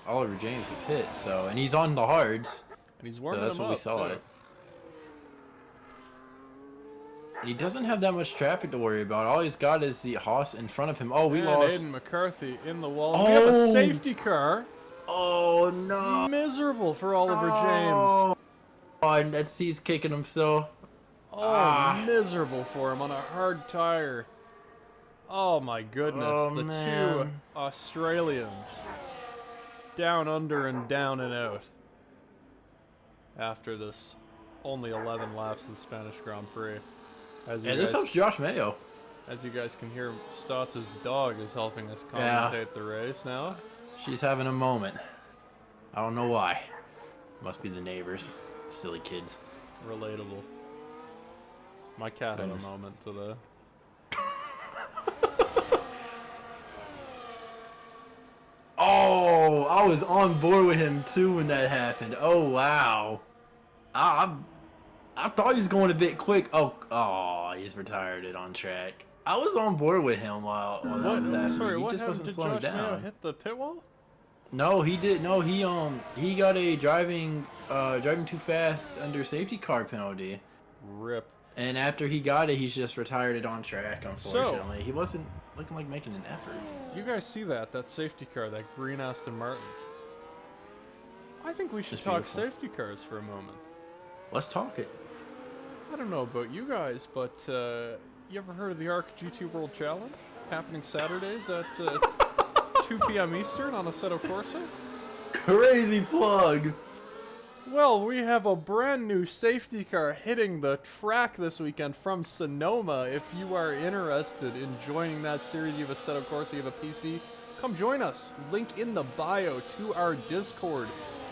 Oliver James would pit, and he's on the hards. And he's warming so that's them what we up, saw too. it. And he doesn't have that much traffic to worry about. All he's got is the Haas in front of him. Oh, we lost. Aiden McCarthy in the wall. We have a safety car. Oh, no. Miserable for Oliver James. Oh, and that's he's kicking himself. Oh, miserable for him on a hard tire. Oh my goodness, the two Australians down under and down and out after this only 11 laps of the Spanish Grand Prix. This helps Josh Mayo. As you guys can hear, Stotts' dog is helping us commentate the race now. She's having a moment. I don't know why. Must be the neighbors. Silly kids. Relatable. My cat had a moment today. Oh, I was on board with him too when that happened. Oh, wow. I thought he was going a bit quick. Oh, he's retired it on track. I was on board with him while that was happening. Sorry, he just wasn't did slowing Josh Mayo down. hit the pit wall? No, he did. No, he got a driving too fast under safety car penalty. Rip. And after he got it, he's just retired it on track, unfortunately. He wasn't looking like making an effort. You guys see that safety car, that green Aston Martin? I think we should talk safety cars for a moment. Let's talk it. I don't know about you guys, but you ever heard of the ARC GT World Challenge? Happening Saturdays at 2 p.m. Eastern on Assetto Corsa? Crazy plug! Well, we have a brand new safety car hitting the track this weekend from Sonoma. If you are interested in joining that series, you have Assetto Corsa, you have a PC, come join us. Link in the bio to our Discord.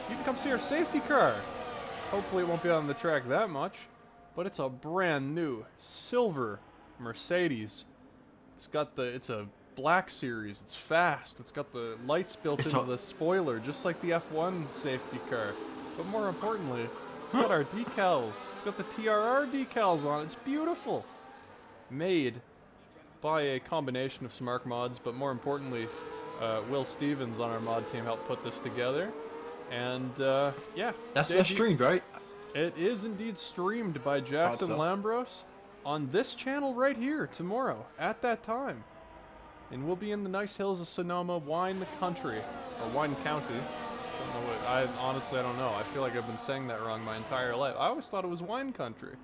You can come see our safety car. Hopefully it won't be on the track that much, but it's a brand new silver Mercedes. It's a black series, it's fast, it's got the lights built into the spoiler, just like the F1 safety car. But more importantly, it's got our decals. It's got the TRR decals on it. It's beautiful. Made by a combination of Smart Mods, but more importantly, Will Stevens on our mod team helped put this together. And yeah. That's streamed, right? It is indeed streamed by Jackson Lambros on this channel right here tomorrow at that time. And we'll be in the nice hills of Sonoma, Wine Country, or Wine County. I honestly don't know. I feel like I've been saying that wrong my entire life. I always thought it was wine country.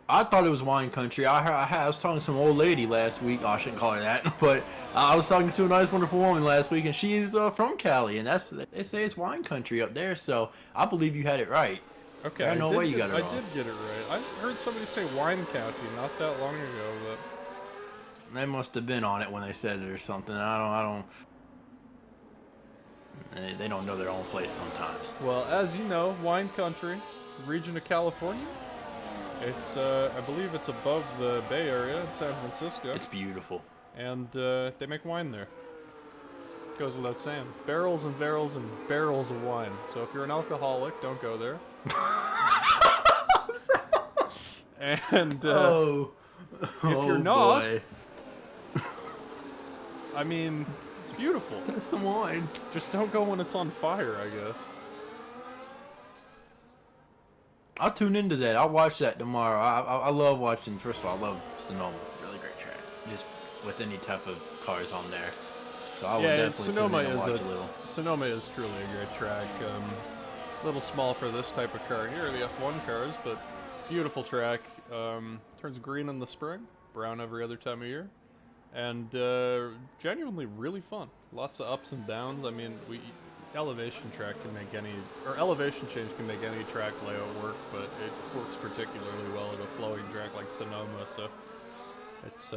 I thought it was wine country. I was talking to some old lady last week. Oh, I shouldn't call her that, but I was talking to a nice, wonderful woman last week, and she's from Cali, and they say it's wine country up there. So I believe you had it right. Okay, I know where you got it wrong. I did get it right. I heard somebody say wine county not that long ago, but they must have been on it when they said it or something. I don't. They don't know their own place sometimes. Well, as you know, wine country, region of California. It's, I believe it's above the Bay Area in San Francisco. It's beautiful. And, they make wine there. Goes without saying. Barrels and barrels and barrels of wine. So if you're an alcoholic, don't go there. And, if you're not, boy. I mean, it's beautiful. That's some wine. Just don't go when it's on fire, I guess. I'll tune into that. I'll watch that tomorrow. I love watching. First of all, I love Sonoma. Really great track. Just with any type of cars on there. So I will Yeah, definitely tune in and watch a little. Sonoma is truly a great track. A little small for this type of car here, the F1 cars, but beautiful track. Turns green in the spring, brown every other time of year, and genuinely really fun. Lots of ups and downs. I mean, elevation track can make any, or elevation change can make any track layout work, but it works particularly well at a flowing track like Sonoma. So it's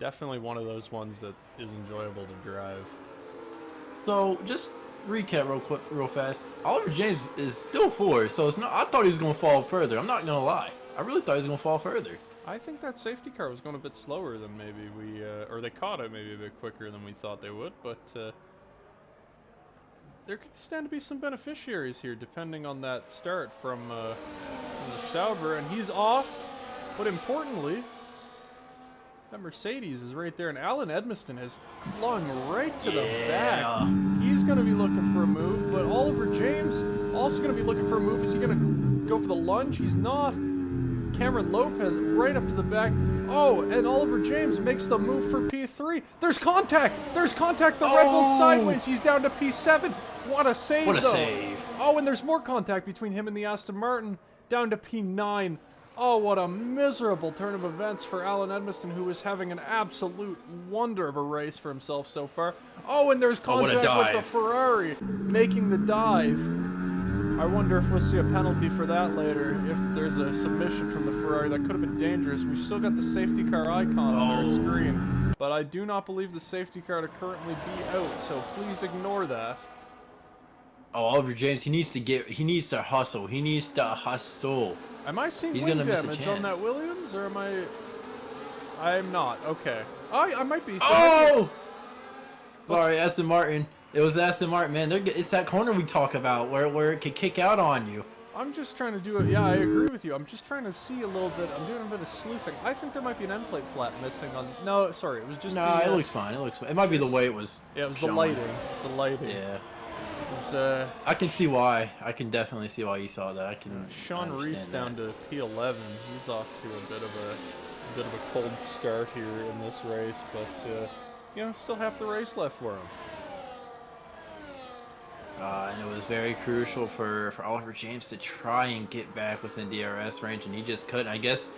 definitely one of those ones that is enjoyable to drive. So just recap real quick, real fast. Oliver James is still fourth, so it's not. I thought he was gonna fall further. I'm not gonna lie. I really thought he was gonna fall further. I think that safety car was going a bit slower than maybe or they caught it maybe a bit quicker than we thought they would, but there could stand to be some beneficiaries here depending on that start from the Sauber, and he's off, but importantly, that Mercedes is right there, and Alan Edmiston has clung right to the back. He's going to be looking for a move, but Oliver James also going to be looking for a move. Is he going to go for the lunge? He's not. Cameron Lopez right up to the back. Oh, and Oliver James makes the move for P3. There's contact! There's contact! The Red Bull sideways. He's down to P7. What a save, What a though. save. Oh, and there's more contact between him and the Aston Martin. Down to P9. Oh, what a miserable turn of events for Alan Edmiston, who is having an absolute wonder of a race for himself so far. Oh, and there's contact with the Ferrari, making the dive. I wonder if we'll see a penalty for that later, if there's a submission from the Ferrari. That could have been dangerous. We've still got the safety car icon on our screen, but I do not believe the safety car to currently be out, so please ignore that. Oh, Oliver James, he needs to hustle. He needs to hustle. Am I seeing wing damage on that Williams, or am I? I'm not. Okay. I might be. Oh! Sorry, Aston Martin. It was Aston Martin, man. It's that corner we talk about where it could kick out on you. I'm just trying to do it. Yeah, I agree with you. I'm just trying to see a little bit. I'm doing a bit of sleuthing. I think there might be an end plate flap missing on. No, sorry, it was just. No, it looks fine. It looks fine. It might be the way it was. Yeah, it was the lighting. It's the lighting. Yeah. Was, I can see why. I can definitely see why you saw that. I can. Sean Reese down to P11. He's off to a bit of a cold start here in this race, but you know, still half the race left for him. And it was very crucial for Oliver James to try and get back within DRS range, and he just couldn't. I guess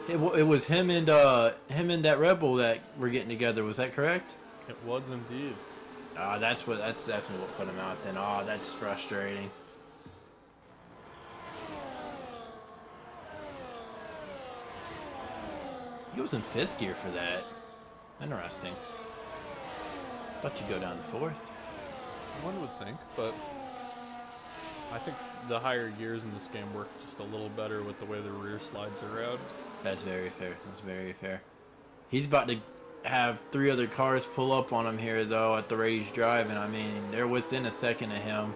it was him and that Red Bull that were getting together. Was that correct? It was indeed. That's definitely what put him out then. Oh, that's frustrating. He was in 5th gear for that. Interesting. Thought you'd go down to 4th. One would think, but I think the higher gears in this game work just a little better with the way the rear slides around. That's very fair. That's very fair. He's about to have 3 other cars pull up on him here, though, at the rate he's driving. I mean, they're within a second of him.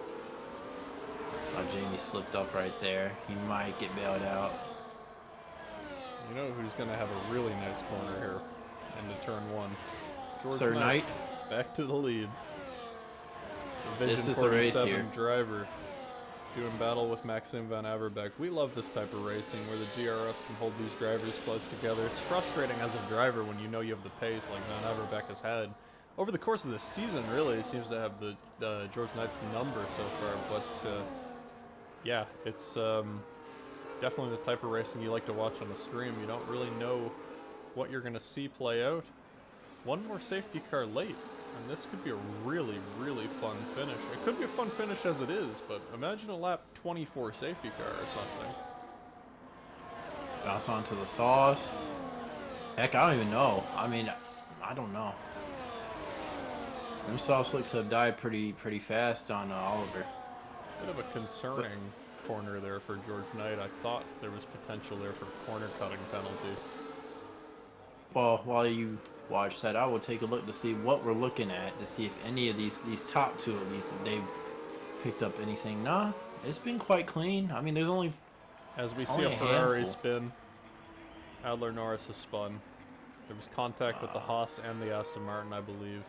Oh, Jamie slipped up right there. He might get bailed out. You know who's going to have a really nice corner here into turn 1? George Sir Knight. Back to the lead. The This Vision is the race 47 here. driver doing battle with Maxim Van Averbeek. We love this type of racing where the DRS can hold these drivers close together. It's frustrating as a driver when you know you have the pace like Van Averbeek has had. Over the course of this season, really, he seems to have the George Knight's number so far. But yeah, it's definitely the type of racing you like to watch on a stream. You don't really know what you're going to see play out. One more safety car late. And this could be a really, really fun finish. It could be a fun finish as it is, but imagine a lap 24 safety car or something. Bounce onto the sauce. Heck, I don't even know. I mean, I don't know. Them sauce looks to have died pretty fast on Oliver. Bit of a concerning corner there for George Knight. I thought there was potential there for a corner cutting penalty. Well, while you watch that, I will take a look to see what we're looking at, to see if any of these top 2 of these, they picked up anything. Nah, it's been quite clean. I mean, there's only as we see a Ferrari spin, Adler Norris has spun. There was contact with the Haas and the Aston Martin, I believe.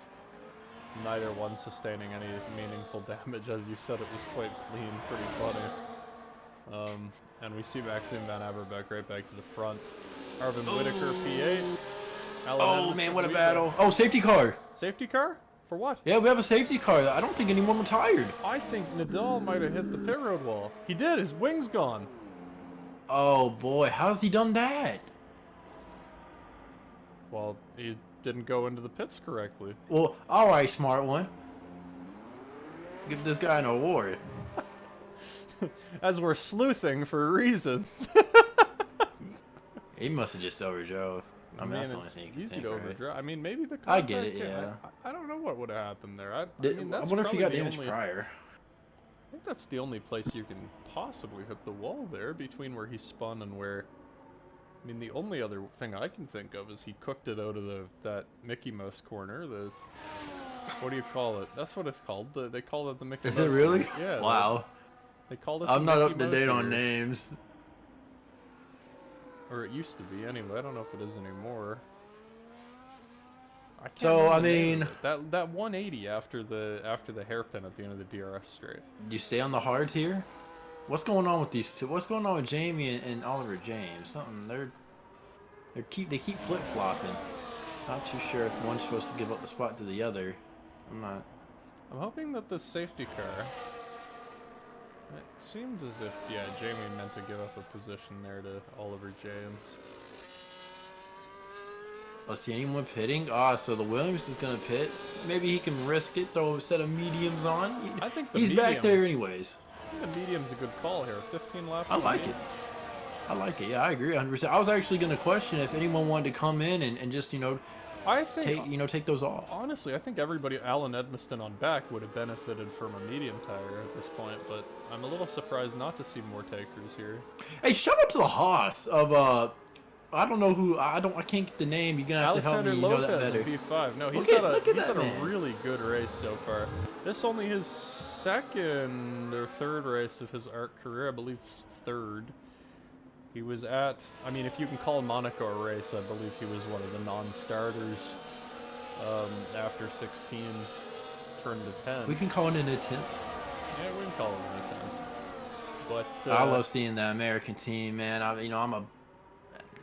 Neither one sustaining any meaningful damage. As you said, it was quite clean, pretty funny. And we see Maxim Van Averbeek right back to the front. Arvin Whitaker, P8. Alan Oh Edmiston man, what a lead battle! Oh, safety car. the safety car? For what? Yeah, we have a safety car. I don't think anyone retired. I think Nadal might have hit the pit road wall. He did. His wing's gone. Oh boy, how's he done that? Well, he didn't go into the pits correctly. Well, all right, smart one. Give this guy an award. As we're sleuthing for reasons. He must have just overdrove. I mean, that's the only it's thing you can easy think, to right? overdrive. I mean, maybe the I contact get it, came- yeah. I don't know what would have happened there. I mean, I that's wonder if he probably got the damaged only- prior. I think that's the only place you can possibly hit the wall there, between where he spun and where... I mean, the only other thing I can think of is he cooked it out of that Mickey Mouse corner, the... What do you call it? That's what it's called. They call it the Mickey Mouse. Is it really? ear. Yeah. Wow. They called it I'm the not Mickey up to Mouse date on ear. names. Or it used to be, anyway. I don't know if it is anymore. I can't So, remember I the name mean- of it. That 180 after the hairpin at the end of the DRS straight. You stay on the hards here? What's going on with these two? What's going on with Jamie and Oliver James? Something they keep flip flopping. Not too sure if one's supposed to give up the spot to the other. I'm not. I'm hoping that the safety car... It seems as if, yeah, Jamie meant to give up a position there to Oliver James. Let's see anyone pitting. So the Williams is gonna pit. Maybe he can risk it. Throw a set of mediums on. I think the He's back medium- there anyways. I think the medium's a good call here. 15 laps. I on like medium. it. I like it. Yeah, I agree 100%. I was actually gonna question if anyone wanted to come in and just I think take those off. honestly, I think everybody, Alan Edmiston on back, would have benefited from a medium tire at this point, but I'm a little surprised not to see more takers here. Hey, shout out to the Haas of I don't know who. I can't get the name. You're gonna have Alexander to help me. You know that Lopez better. in P5. No, he's Look at had that a man. really good race so far. This only his second or third race of his ARC career, I believe third. He was at, I mean, if you can call Monaco a race, I believe he was one of the non-starters after 16 turned to 10. We can call it an attempt. Yeah, we can call it an attempt. But I love seeing the American team, man.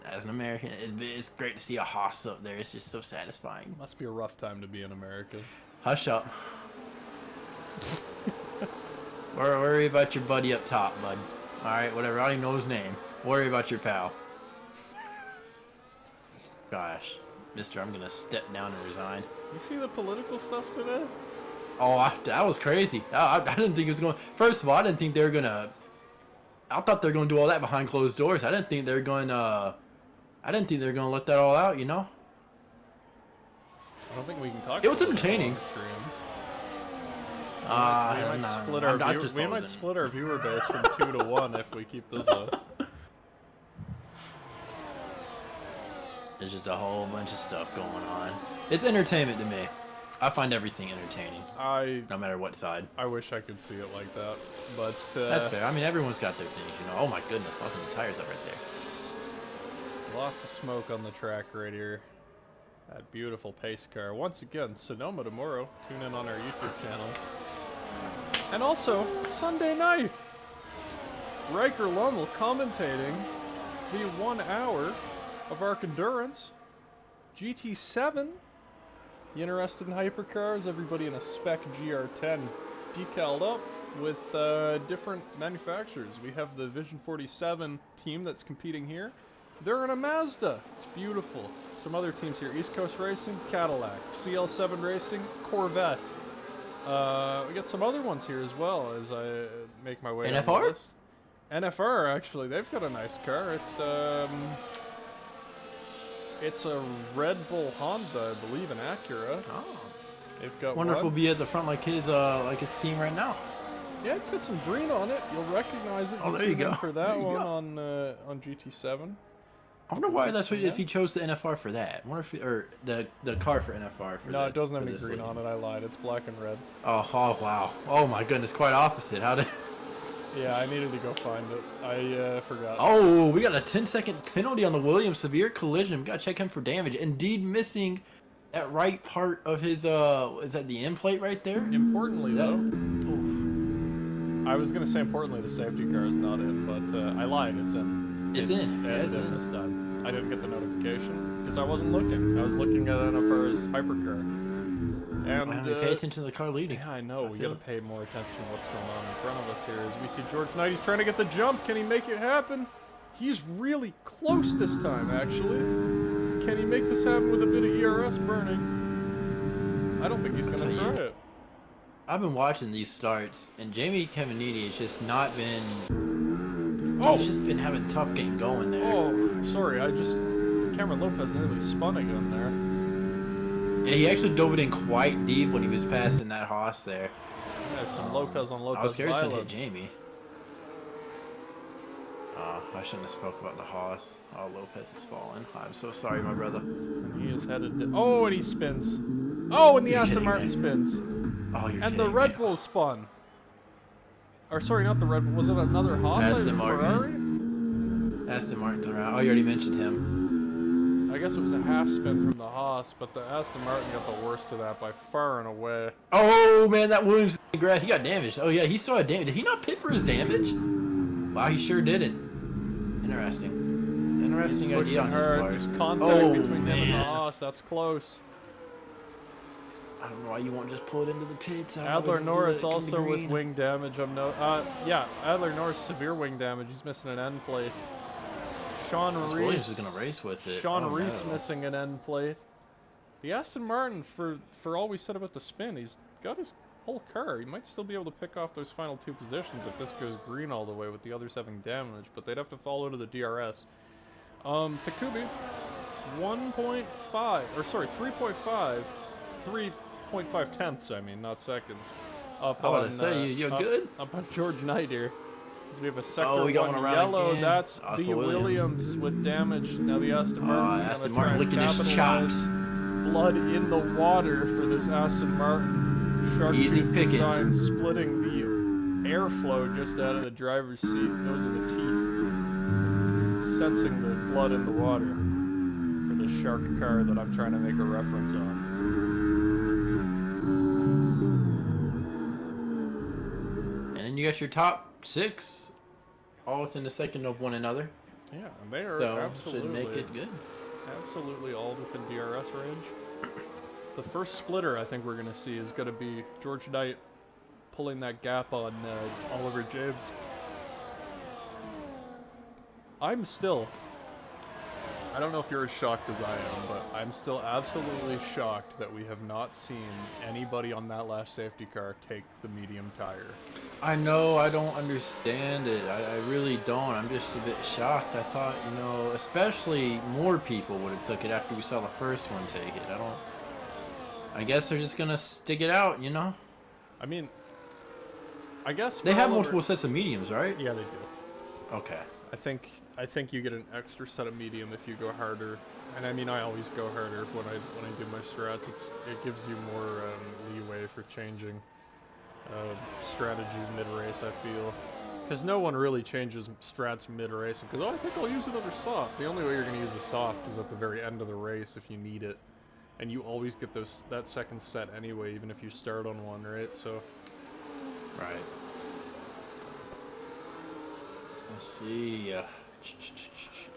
As an American, it's great to see a Haas up there. It's just so satisfying. must be a rough time to be in America. Hush up. Worry about your buddy up top, bud. All right, whatever. I don't even know his name. Worry about your pal. Gosh, Mister, I'm gonna step down and resign. You see the political stuff today? Oh, that was crazy. I didn't think it was going. First of all, I didn't think they were gonna. I thought they were gonna do all that behind closed doors. I didn't think they were going. I didn't think they were gonna let that all out. You know. I don't think we can talk. It was about entertaining. on streams. I'm We might not- split I'm our not just we might posing. split our viewer base from 2 to 1 if we keep this up. There's just a whole bunch of stuff going on. It's entertainment to me. I find everything entertaining, no matter what side. I wish I could see it like that, but That's fair. I mean, everyone's got their things, you know. Oh my goodness, look at the tires up right there. lots of smoke on the track right here. That beautiful pace car. Once again, Sonoma tomorrow. Tune in on our YouTube channel. And also, Sunday night, Riker Lummel commentating the 1 hour of Arc Endurance. GT7. You interested in hypercars? Everybody in a spec GR10 decaled up with different manufacturers. We have the Vision 47 team that's competing here. They're in a Mazda. It's beautiful. Some other teams here. East Coast Racing, Cadillac. CL7 Racing, Corvette. We got some other ones here as well as I make my way down the NFR? list. NFR, actually. They've got a nice car. It's a Red Bull Honda, I believe, an Acura. Oh. They've got Wonder if one. we'll be at the front like his team right now. Yeah, it's got some green on it. You'll recognize it. Oh, there you tune in go. For There that you one go. on GT7. I wonder why that's what Yeah. if he chose the NFR for that. I wonder if or the car for NFR for No, the, it doesn't have for any this green league. on it. I lied. It's black and red. Oh wow. Oh my goodness, quite opposite. How did? Yeah, I needed to go find it. I forgot. Oh, we got a 10-second penalty on the Williams. Severe collision. We gotta check him for damage. Indeed, missing that right part of his is that the end plate right there? Importantly, That- though, Oof. I was gonna say importantly the safety car is not in, but I lied. It's in. It's in. Yeah, It's it's in in. this time. I didn't get the notification because I wasn't looking. I was looking at NFR's hypercar. And I mean, pay attention to the car leading. yeah, I know. We gotta pay more attention to what's going on in front of us here. As we see George Knight, he's trying to get the jump. Can he make it happen? He's really close this time, actually. Can he make this happen with a bit of ERS burning? I don't think he's gonna try it. I've been watching these starts, and Jamie Caminiti has just not been. Oh! He's just been having a tough game going there. Oh, sorry. Cameron Lopez nearly spun again there. Yeah, he actually dove it in quite deep when he was passing that Haas there. Yeah, some Lopez on Lopez I was scared he was violence. gonna hit Jamie. I shouldn't have spoke about the Haas. Oh, Lopez has fallen. I'm so sorry, my brother. And he is headed to... Oh, and he spins. Oh, and the Aston Martin spins. Oh, you're And the Red Bull spun. Or sorry, not the Red Bull. Was it another Haas? Aston Martin. Ferrari? Aston Martin's around. Oh, you already mentioned him. I guess it was a half spin from the Haas, but the Aston Martin got the worst of that by far and away. Oh, man, that Williams, he got damaged. Oh, yeah, he still had damage. Did he not pit for his damage? Wow, he sure didn't. Interesting idea on his part. There's contact between him and the Haas. That's close. I don't know why you won't just pull it into the pits. Adler Norris also with wing damage. Yeah, Adler Norris severe wing damage. He's missing an end plate. Sean Reese is gonna race with it. Sean Reese missing an end plate. The Aston Martin, for all we said about the spin, he's got his whole car. He might still be able to pick off those final two positions if this goes green all the way with the others having damage, but they'd have to follow to the DRS. Takubi, 1.5, or sorry, 3.5 tenths, I mean, not seconds. Up I on, was say, you're good? Up on George Knight here. We have a sector we got one one around yellow. again. That's Austin the Williams with damage. Now the Aston Martin. Aston Martin licking his chops. Blood in the water for this Aston Martin. Shark tooth design splitting the airflow just out of the driver's seat. Those are the teeth. Sensing the blood in the water for the shark car that I'm trying to make a reference on. And then you got your top 6, all within a second of one another. Yeah, and they are absolutely should make it good. Absolutely all within DRS range. The first splitter I think we're going to see is going to be George Knight pulling that gap on Oliver James. I don't know if you're as shocked as I am, but I'm still absolutely shocked that we have not seen anybody on that last safety car take the medium tire. I know, I don't understand it. I really don't. I'm just a bit shocked. I thought, especially more people would have took it after we saw the first one take it. I guess they're just gonna stick it out, I mean, I guess they have multiple sets of mediums, right? Yeah, they do. Okay. I think you get an extra set of medium if you go harder, and I mean I always go harder when I do my strats. It gives you more leeway for changing strategies mid-race. I feel, because no one really changes strats mid-race and goes, oh, I think I'll use another soft. The only way you're going to use a soft is at the very end of the race if you need it, and you always get that second set anyway, even if you start on one, right? So. Right. Let's see.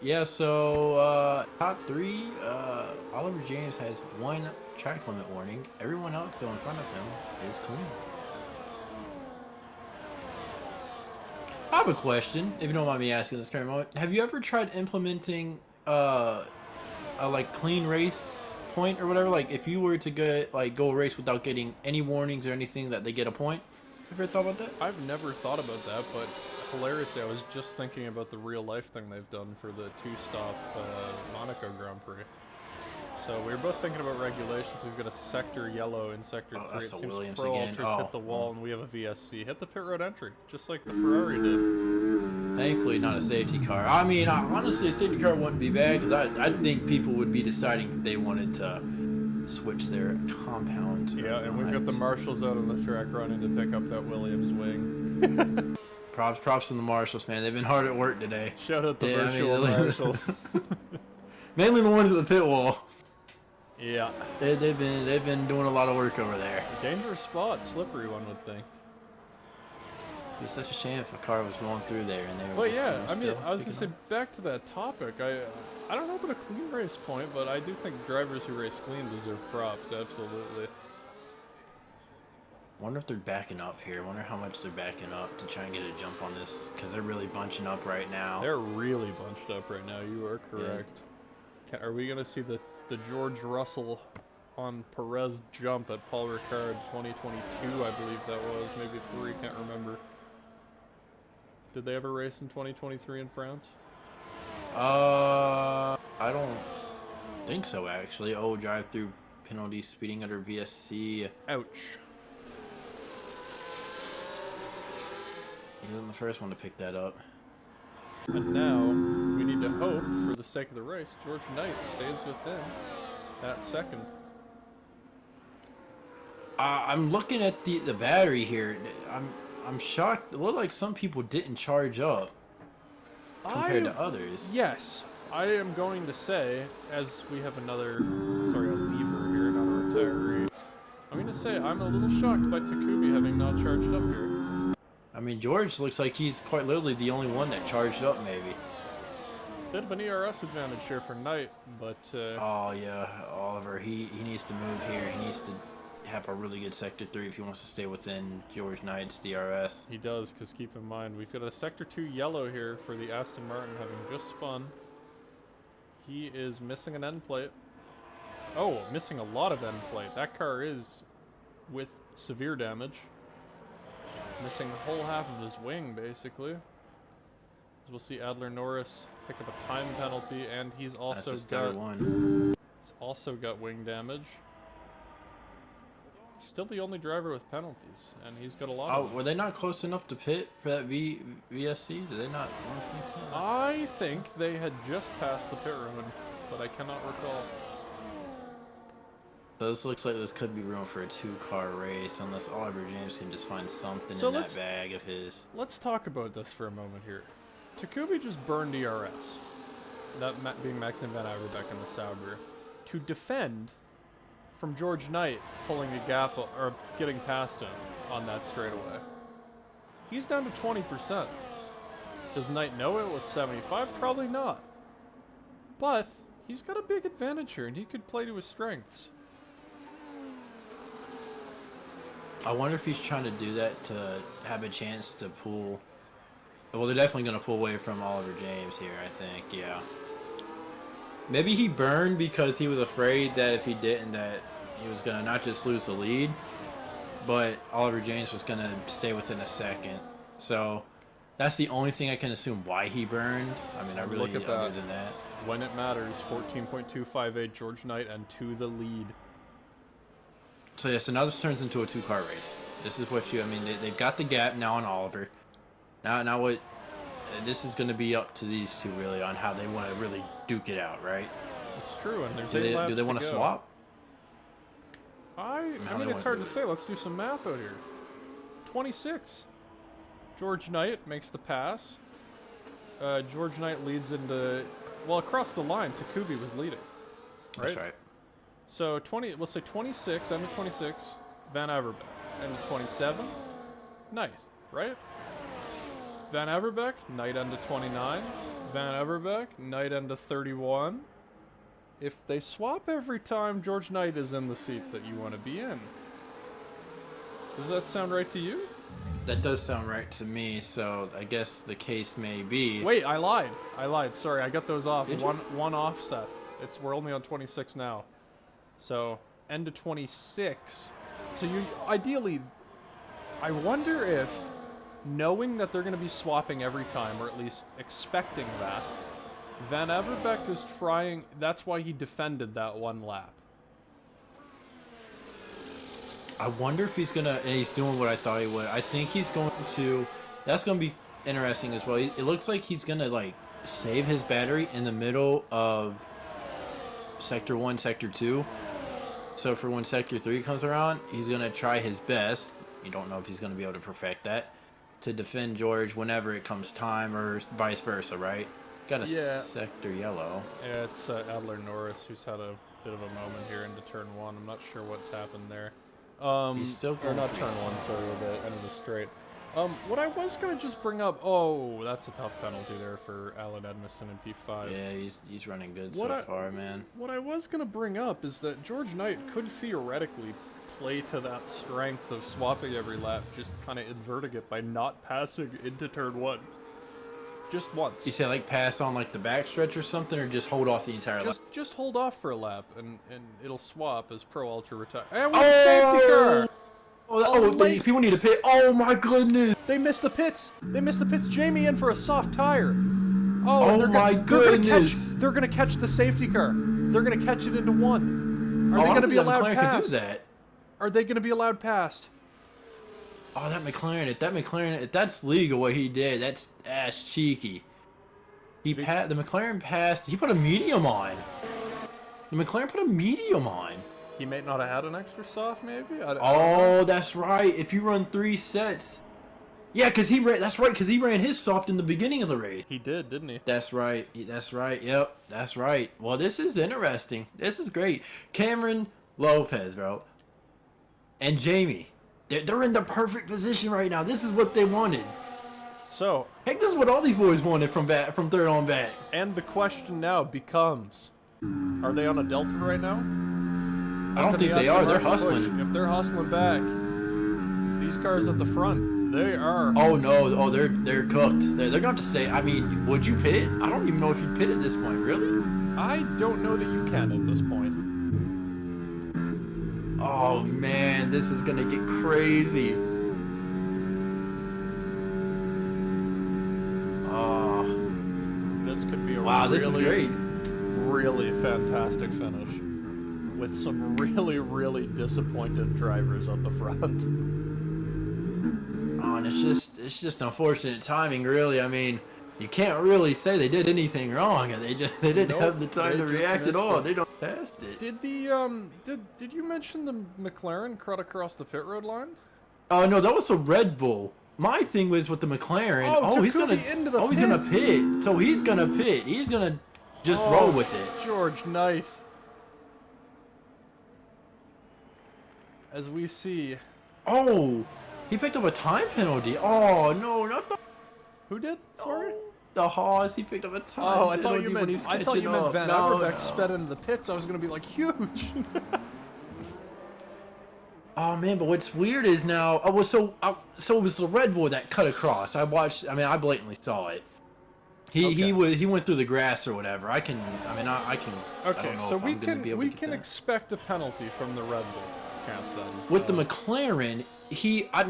Yeah, so top 3, Oliver James has 1 track limit warning. Everyone else still in front of him is clean. I have a question, if you don't mind me asking this current moment. Have you ever tried implementing a clean race point or whatever? Like if you were to go a race without getting any warnings or anything, that they get a point? Have you ever thought about that? I've never thought about that, but hilariously, I was just thinking about the real life thing they've done for the 2-stop Monaco Grand Prix. So we were both thinking about regulations. We've got a sector yellow in sector 3. That's It the seems Williams Pro again. Ultras hit the wall, and we have a VSC. Hit the pit road entry, just like the Ferrari did. Thankfully, not a safety car. I mean, honestly, a safety car wouldn't be bad, because I think people would be deciding that they wanted to switch their compound. Yeah, and we've got the marshals out on the track running to pick up that Williams wing. Props to the marshals, man. They've been hard at work today. Shout out the virtual marshals. Mainly the ones at the pit wall. Yeah. They've been doing a lot of work over there. Dangerous spot, slippery one would think. It'd be such a shame if a car was rolling through there and they were But just, yeah, I mean, still I was gonna kicking say on. back to that topic. I don't know about a clean race point, but I do think drivers who race clean deserve props. Absolutely. Wonder if they're backing up here. Wonder how much they're backing up to try and get a jump on this, because they're really bunching up right now. They're really bunched up right now. You are Yeah. correct. Are we gonna see the George Russell on Perez jump at Paul Ricard 2022? I believe that was maybe 3. Can't remember. Did they ever race in 2023 in France? I don't think so actually. Oh, drive-through penalty, speeding under VSC. Ouch. He wasn't the first one to pick that up. And now we need to hope, for the sake of the race, George Knight stays within that second. I'm looking at the battery here. I'm shocked. It looked like some people didn't charge up compared to others. Yes, I am going to say, as we have another, sorry, a lever here, not a retiree. I'm going to say I'm a little shocked by Takubi having not charged up here. I mean, George looks like he's quite literally the only one that charged up, maybe. Bit of an ERS advantage here for Knight, but Oh yeah, Oliver. He needs to move here. He needs to have a really good sector 3 if he wants to stay within George Knight's DRS. he does, because keep in mind, we've got a Sector 2 yellow here for the Aston Martin having just spun. He is missing an end plate. Oh, missing a lot of end plate. That car is with severe damage. Missing the whole half of his wing, basically. As we'll see Adler Norris pick up a time penalty, and he's also That's his third one. He's also got wing damage. Still the only driver with penalties, and he's got a lot of them. Were they not close enough to pit for that VSC? Did they not want to fix that? I think they had just passed the pit road, but I cannot recall. So this looks like this could be room for a 2-car race, unless Oliver James can just find something So in that bag of his. Let's talk about this for a moment here. Takubi just burned ERS, that being Maxim Van Averbeek in the Sauber, to defend from George Knight pulling a gap or getting past him on that straightaway. He's down to 20%. Does Knight know it with 75? Probably not. But he's got a big advantage here, and he could play to his strengths. I wonder if he's trying to do that to have a chance to pull. Well, they're definitely going to pull away from Oliver James here, I think, yeah. Maybe he burned because he was afraid that if he didn't, that he was going to not just lose the lead, but Oliver James was going to stay within a second. So that's the only thing I can assume why he burned. I mean, I really, Look at other that. than that. When it matters, 14.258 George Knight and to the lead. So yeah, so now this turns into a 2-car race. This is what I mean, they've got the gap now on Oliver. Now what, this is going to be up to these two really on how they want to really duke it out, right? It's true, and there's Do 8 laps they want to to go. swap? I mean, it's hard to say. Let's do some math out here. 26. George Knight makes the pass. George Knight leads into, well, across the line, Takubi was leading. Right? That's right. So we'll say 26, end of 26, Van Averbeek. End of 27, Knight, right? Van Averbeek, Knight end of 29. Van Averbeek, Knight end of 31. If they swap every time, George Knight is in the seat that you want to be in. Does that sound right to you? That does sound right to me, so I guess the case may be... Wait, I lied. Sorry, I got those off. Did you? One offset. We're only on 26 now. So, end of 26. So you ideally, I wonder if, knowing that they're going to be swapping every time, or at least expecting that, Van Averbeek is trying, that's why he defended that one lap. I wonder if he's gonna, and he's doing what I thought he would. I think he's going to, that's gonna be interesting as well. It looks like he's gonna like save his battery in the middle of Sector 1, Sector 2. So for when Sector 3 comes around, he's gonna try his best. You don't know if he's gonna be able to perfect that, to defend George whenever it comes time, or vice versa, right? Got a sector yellow. Yeah, it's Adler Norris who's had a bit of a moment here into turn 1. I'm not sure what's happened there. He's still or going not turn 1, sorry, the end of the straight. What I was gonna just bring up, oh, that's a tough penalty there for Alan Edmiston in P5. Yeah, he's running good so far, man. What I was gonna bring up is that George Knight could theoretically play to that strength of swapping every lap, just kind of inverting it by not passing into turn 1. Just once. You say like pass on like the backstretch or something, or just hold off the entire lap? Just hold off for a lap, and it'll swap as Pro Ultra retire. And we have a safety car! People need to pit. Oh my goodness! They missed the pits! They missed the pits! Jamie in for a soft tire! Oh my goodness! They're gonna catch the safety car. They're gonna catch it into 1. Are they gonna be allowed past? Are they gonna be allowed past? Oh, that McLaren! If that's legal, what he did, that's ass cheeky. The McLaren passed. He put a medium on. The McLaren put a medium on. He may not have had an extra soft, maybe. I don't know. That's right. If you run 3 sets, yeah, because he ran. That's right, because he ran his soft in the beginning of the race. He did, didn't he? That's right. That's right. Yep, that's right. Well, this is interesting. This is great. Cameron Lopez, bro, and Jamie. They're in the perfect position right now. This is what they wanted. So, heck, this is what all these boys wanted from third on back. And the question now becomes, are they on a delta right now? I don't think they are. They're hustling. If they're hustling back, these cars at the front, they are. Oh no! Oh, they're cooked. They're gonna have to say. I mean, would you pit? I don't even know if you pit at this point. Really? I don't know that you can at this point. Oh man, this is gonna get crazy. Oh, this could be a this is great. Really fantastic finish with some really disappointed drivers at the front. Oh, and it's just unfortunate timing, really. I mean, you can't really say they did anything wrong. They didn't have the time to react at all. They don't pass it. Did the did you mention the McLaren cut across the pit road line? Oh no, that was a Red Bull. My thing was with the McLaren. He's gonna pit. So he's gonna pit. He's gonna just roll with it. George Knight. As we see. Oh, he picked up a time penalty. Oh no, not the. Who did? Sorry. The Haas. He picked up a time penalty. I thought you meant Van Averbeck sped into the pits. I was gonna be like, huge. Oh man, but what's weird is now. So it was the Red Bull that cut across. I blatantly saw it. He went through the grass or whatever. I can. Okay, so we can expect a penalty from the Red Bull camp then. With the McLaren, I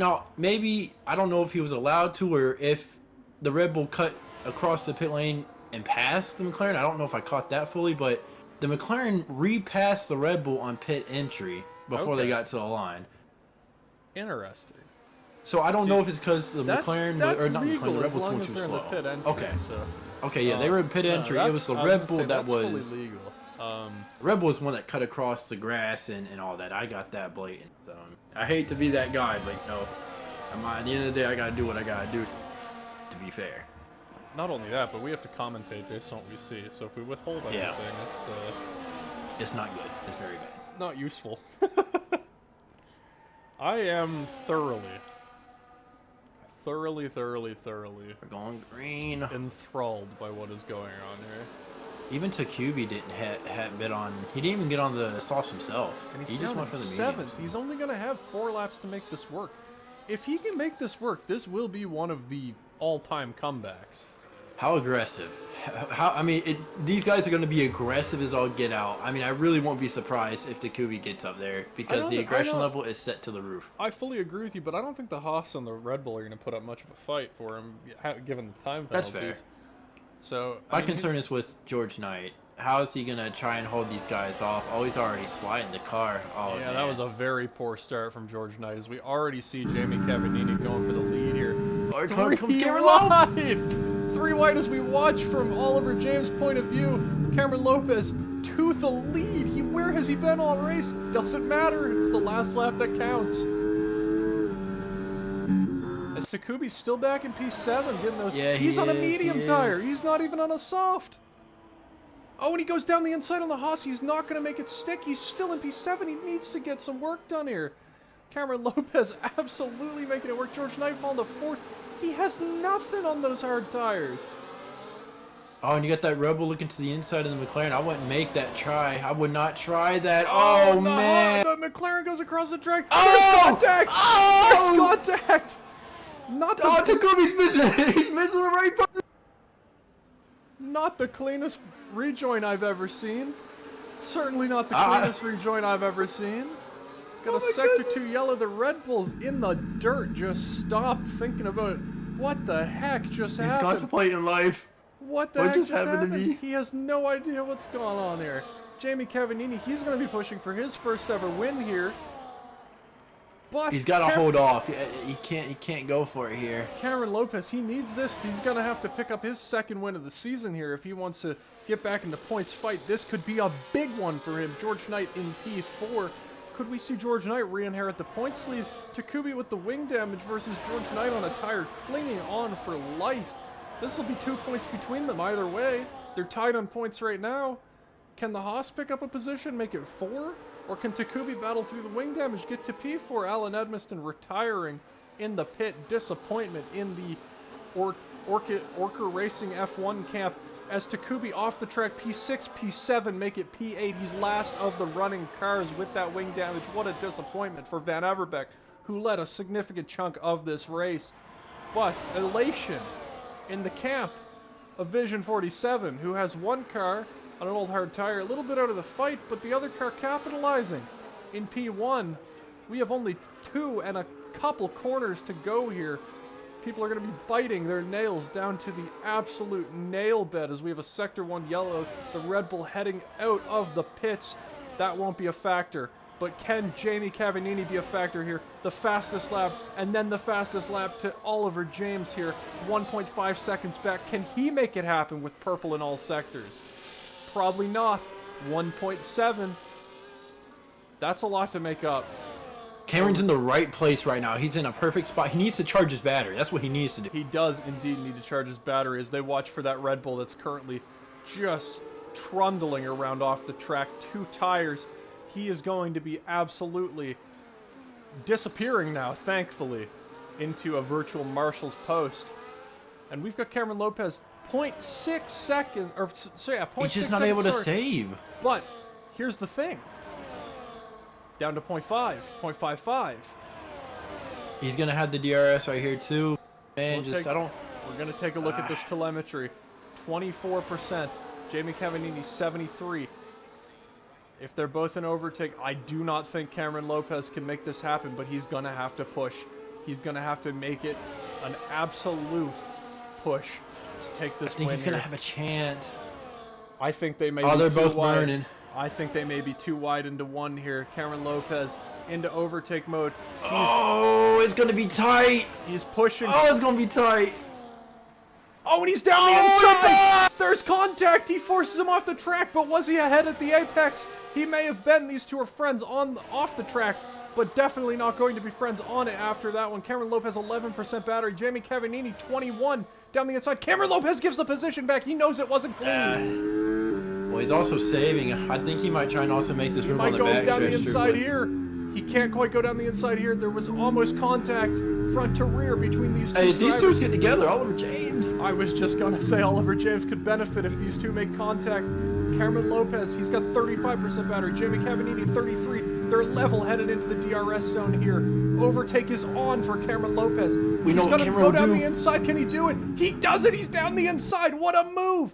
don't know if he was allowed to or if the Red Bull cut across the pit lane and passed the McLaren. I don't know if I caught that fully, but the McLaren repassed the Red Bull on pit entry before they got to the line. Interesting. So I don't know if it's because the McLaren or not legal, McLaren, the Red Bull long was as too they're slow. In the pit entry, okay. So, okay, yeah, they were in pit entry. It was the Red Bull that was fully legal. Red Bull was the one that cut across the grass and all that. I got that blatant. So, I hate to be that guy, but at the end of the day, I gotta do what I gotta do. To be fair. Not only that, but we have to commentate based on what we see. So if we withhold anything, it's not good. It's very bad. Not useful. I am thoroughly. We're going green. Enthralled by what is going on here. Even Takubi didn't bid on. He didn't even get on the sauce himself. And he just went for the seventh. He's only going to have 4 laps to make this work. If he can make this work, this will be one of the all-time comebacks. How aggressive? These guys are going to be aggressive as all get out. I mean, I really won't be surprised if Takubi gets up there because the aggression level is set to the roof. I fully agree with you, but I don't think the Haas and the Red Bull are going to put up much of a fight for him, given the time penalties. That's fair. So my concern is with George Knight. How is he going to try and hold these guys off? Oh, he's already sliding the car. Oh, yeah, man. That was a very poor start from George Knight, as we already see Jamie Cavallini going for the lead here. Our car comes Cameron Lopez! 3 wide as we watch from Oliver James' point of view. Cameron Lopez to the lead. Where has he been all race? Doesn't matter. It's the last lap that counts. As Takubi's still back in P7, getting those. Yeah, he's on a medium tire. He's not even on a soft. Oh, and he goes down the inside on the Haas. He's not going to make it stick. He's still in P7. He needs to get some work done here. Cameron Lopez absolutely making it work. George Knight falling to fourth. He has nothing on those hard tires. Oh, and you got that Rebel looking to the inside of the McLaren. I wouldn't make that try. I would not try that. Oh, man. The McLaren goes across the track. Oh! There's contact. Oh! There's contact. Not the Oh, Takumi's missing. He's missing the right part. Not the cleanest rejoin I've ever seen. Certainly not the cleanest rejoin I've ever seen. Got a sector 2 yellow. The Red Bull's in the dirt. Just stopped thinking about it. What the heck just happened? He's contemplating life. What the heck just happened to me? He has no idea what's going on here. Jamie Cavallini, he's going to be pushing for his first ever win here. But he's got to hold off. He can't go for it here. Cameron Lopez, he needs this. He's going to have to pick up his second win of the season here if he wants to get back in the points fight. This could be a big one for him. George Knight in P4. Could we see George Knight re-inherit the points lead? Takumi with the wing damage versus George Knight on a tire clinging on for life. This will be 2 points between them either way. They're tied on points right now. Can the Haas pick up a position, make it 4? Or can Takumi battle through the wing damage, get to P4? Alan Edmiston retiring in the pit. Disappointment in the Orca Racing F1 camp as Takumi off the track. P6, P7, make it P8. He's last of the running cars with that wing damage. What a disappointment for Van Averbeek, who led a significant chunk of this race. But elation in the camp of Vision 47, who has one car on an old hard tire, a little bit out of the fight, but the other car capitalizing. In P1, we have only 2 and a couple corners to go here. People are going to be biting their nails down to the absolute nail bed as we have a Sector 1 yellow, the Red Bull heading out of the pits. That won't be a factor. But can Jamie Cavallini be a factor here? The fastest lap, and then the fastest lap to Oliver James here. 1.5 seconds back. Can he make it happen with purple in all sectors? Probably not. 1.7. That's a lot to make up. Cameron's in the right place right now. He's in a perfect spot. He needs to charge his battery. That's what he needs to do. He does indeed need to charge his battery as they watch for that Red Bull that's currently just trundling around off the track. 2 tires. He is going to be absolutely disappearing now, thankfully, into a virtual marshal's post. And we've got Cameron Lopez 0.6 seconds, or sorry, yeah, 0.6 he's just not able to save. But here's the thing. Down to 0.5, 0.55. He's going to have the DRS right here too. Man, we're going to take a look at this telemetry. 24%. Jamie Cavallini 73. If they're both in overtake, I do not think Cameron Lopez can make this happen, but he's going to have to push. He's going to have to make it an absolute push to take this win. I think he's going to have a chance. I think they may be they're too both wide. burning. I think they may be too wide into one here. Cameron Lopez into overtake mode. It's going to be tight. He's pushing. Oh, it's going to be tight. Oh, and he's down the inside! There's contact! He forces him off the track, but was he ahead at the apex? He may have been. These two are friends off the track, but definitely not going to be friends on it after that one. Cameron Lopez, 11% battery. Jamie Cavallini, 21 down the inside. Cameron Lopez gives the position back. He knows it wasn't clean. Well, he's also saving. I think he might try and also make this move on the back. He might go down the inside here. He can't quite go down the inside here. There was almost contact front to rear between these two drivers. These two get together. Oliver James. I was just going to say Oliver James could benefit if these two make contact. Cameron Lopez, he's got 35% battery. Jamie Cavallini, 33. They're level headed into the DRS zone here. Overtake is on for Cameron Lopez. He's going to go down the inside. Can he do it? He does it. He's down the inside. What a move.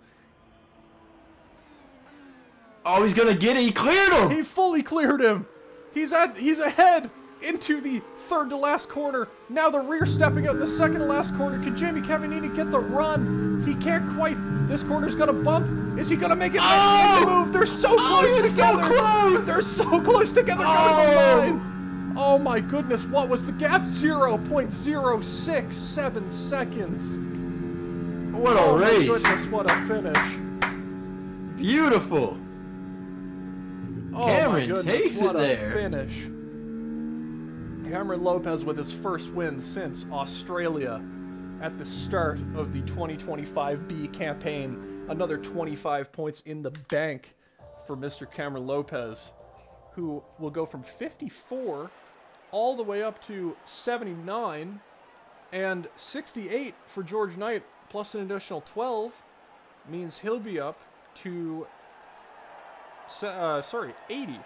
Oh, he's going to get it. He cleared him. He fully cleared him. He's ahead into the third to last corner. Now the rear stepping out in the second to last corner. Can Jamie Cavallini get the run? He can't quite. This corner's got a bump. Is he going to make it? Move. They're so close together. So close. They're so close together. Down the line. Oh my goodness. What was the gap? 0.067 seconds. What a race. My goodness, what a finish. Beautiful. Oh Cameron takes it there. Finish. Cameron Lopez with his first win since Australia at the start of the 2025B campaign. Another 25 points in the bank for Mr. Cameron Lopez, who will go from 54 all the way up to 79, and 68 for George Knight plus an additional 12 means he'll be up to 80.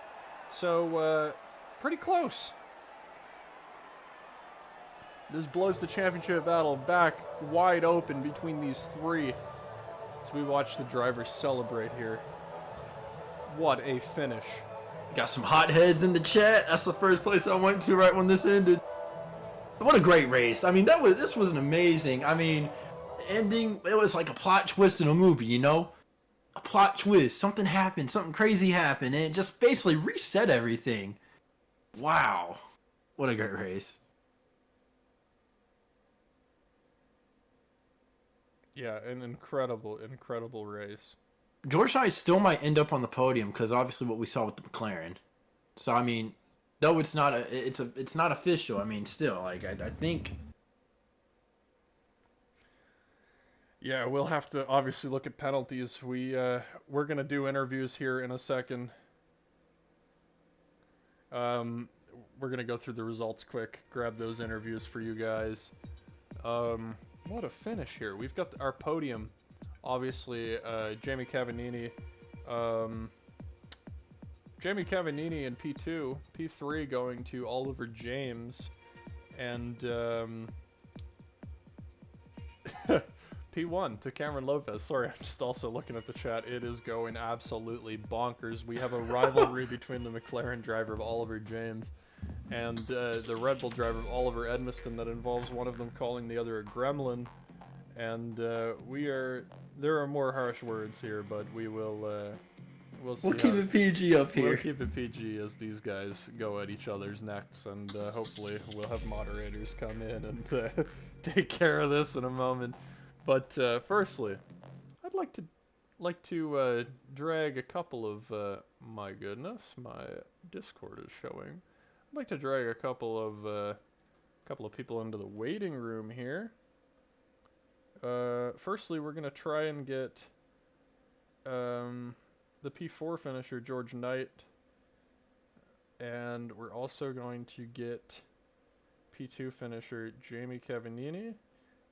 So pretty close. This blows the championship battle back wide open between these three as we watch the drivers celebrate here. What a finish. Got some hot heads in the chat. That's the first place I went to right when this ended. What a great race. I mean, this was an amazing. I mean, the ending, it was like a plot twist in a movie, you know? A plot twist. Something happened, something crazy happened, and it just basically reset everything. Wow. What a great race. Yeah, an incredible, incredible race. George Knight still might end up on the podium because obviously what we saw with the McLaren. So I mean, though it's not official. I mean, still, like I think. Yeah, we'll have to obviously look at penalties. We're gonna do interviews here in a second. We're gonna go through the results quick. Grab those interviews for you guys. What a finish here. We've got our podium. Obviously, Jamie Cavallini in P2, P3 going to Oliver James, and P1 to Cameron Lopez. Sorry, I'm just also looking at the chat. It is going absolutely bonkers. We have a rivalry between the McLaren driver of Oliver James and the Red Bull driver of Oliver Edmiston that involves one of them calling the other a gremlin. And there are more harsh words here, but we'll keep it PG up here. We'll keep it PG as these guys go at each other's necks, and hopefully we'll have moderators come in and take care of this in a moment. But firstly, I'd like to drag a couple of my goodness, my Discord is showing. I'd like to drag a couple of people into the waiting room here. Firstly, we're gonna try and get the P4 finisher George Knight, and we're also going to get P2 finisher Jamie Cavallini.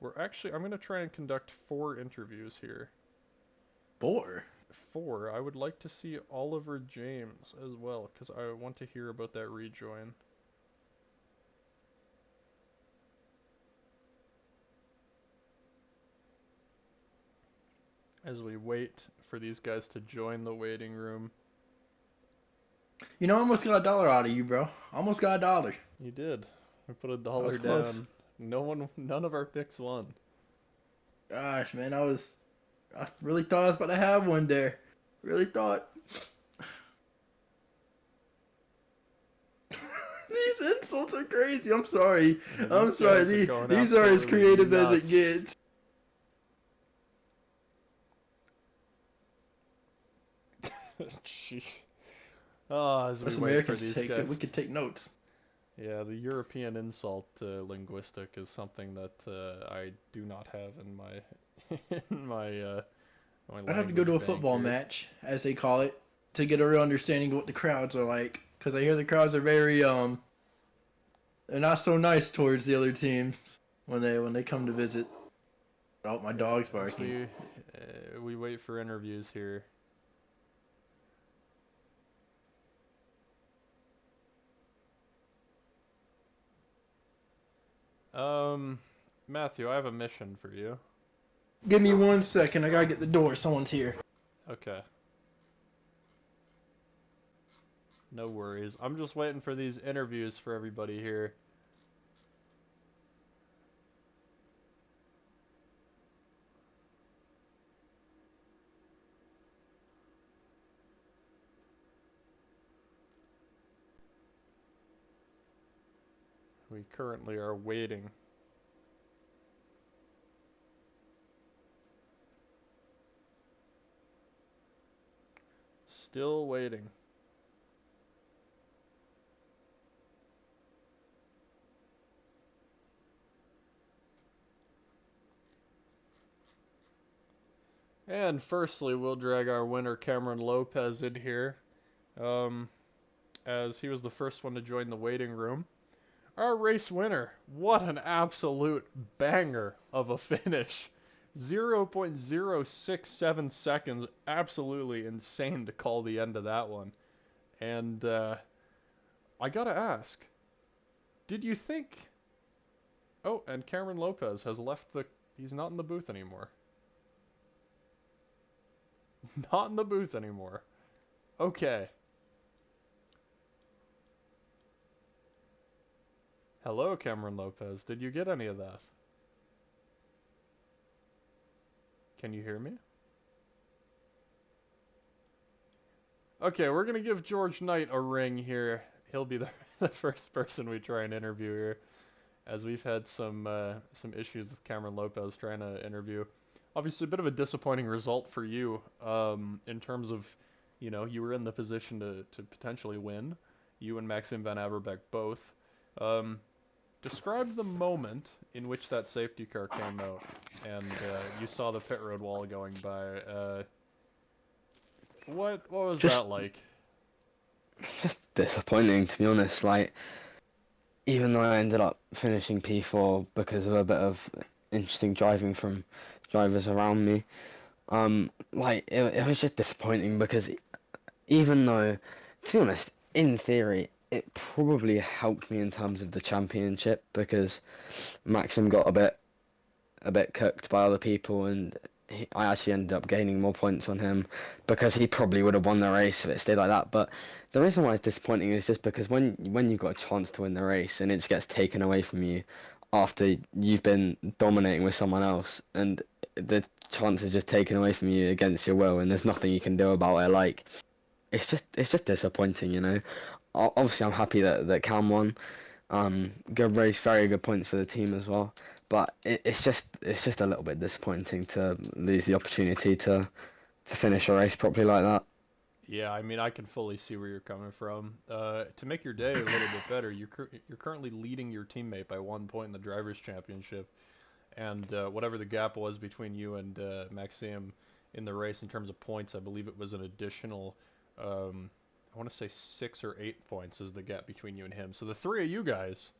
I'm gonna try and conduct 4 interviews here. 4? 4. I would like to see Oliver James as well, because I want to hear about that rejoin. As we wait for these guys to join the waiting room. You know, I almost got $1 out of you, bro. Almost got $1. You did. We put $1 down. None of our picks won. Gosh, man, I really thought I was about to have one there. Really thought. These insults are crazy. I'm sorry. I'm sorry. These are as creative as it gets. Jeez. Oh, as we Us wait Americans for these guys. We could take notes. Yeah, the European insult linguistic is something that I do not have in my my I'd have to go to a football match, as they call it, to get a real understanding of what the crowds are like. Because I hear the crowds are very they're not so nice towards the other teams when they come to visit. Oh, my dog's barking. We wait for interviews here. Matthew, I have a mission for you. Give me 1 second. I gotta get the door. Someone's here. Okay. No worries. I'm just waiting for these interviews for everybody here. We currently are waiting. Still waiting. And firstly, we'll drag our winner Cameron Lopez in here, as he was the first one to join the waiting room. Our race winner. What an absolute banger of a finish. 0.067 seconds. Absolutely insane to call the end of that one. And I gotta ask, did you think... Oh, and Cameron Lopez has left the... He's not in the booth anymore. Not in the booth anymore. Okay. Hello, Cameron Lopez. Did you get any of that? Can you hear me? Okay, we're gonna give George Knight a ring here. He'll be the, the first person we try and interview here, as we've had some issues with Cameron Lopez trying to interview. Obviously, a bit of a disappointing result for you, in terms of, you were in the position to potentially win. You and Maxim Van Averbeek both. Describe the moment in which that safety car came out and you saw the pit road wall going by. What was Just, that like? just disappointing, to be honest. Like, even though I ended up finishing P4 because of a bit of interesting driving from drivers around me, it was just disappointing because even though, to be honest, in theory, it probably helped me in terms of the championship because Maxim got a bit cooked by other people, and I actually ended up gaining more points on him because he probably would have won the race if it stayed like that. But the reason why it's disappointing is just because when you've got a chance to win the race and it just gets taken away from you after you've been dominating with someone else, and the chance is just taken away from you against your will, and there's nothing you can do about it. Like, it's just disappointing, you know. Obviously, I'm happy that Cam won. Good race, very good points for the team as well. But it's just a little bit disappointing to lose the opportunity to finish a race properly like that. Yeah, I mean, I can fully see where you're coming from. To make your day a little bit better, you're currently leading your teammate by 1 point in the drivers' championship, and whatever the gap was between you and Maxime in the race in terms of points, I believe it was an additional, I want to say 6 or 8 points is the gap between you and him. So the three of you guys,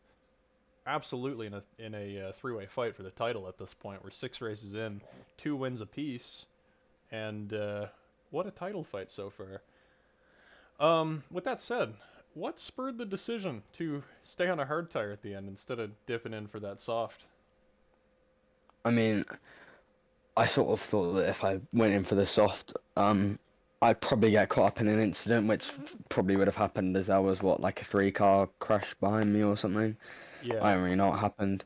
absolutely in a three-way fight for the title at this point. We're 6 races in, 2 wins apiece, and what a title fight so far. With that said, what spurred the decision to stay on a hard tire at the end instead of dipping in for that soft? I mean, I sort of thought that if I went in for the soft, I'd probably get caught up in an incident, which probably would have happened as there was like a 3-car crash behind me or something. Yeah. I don't really know what happened,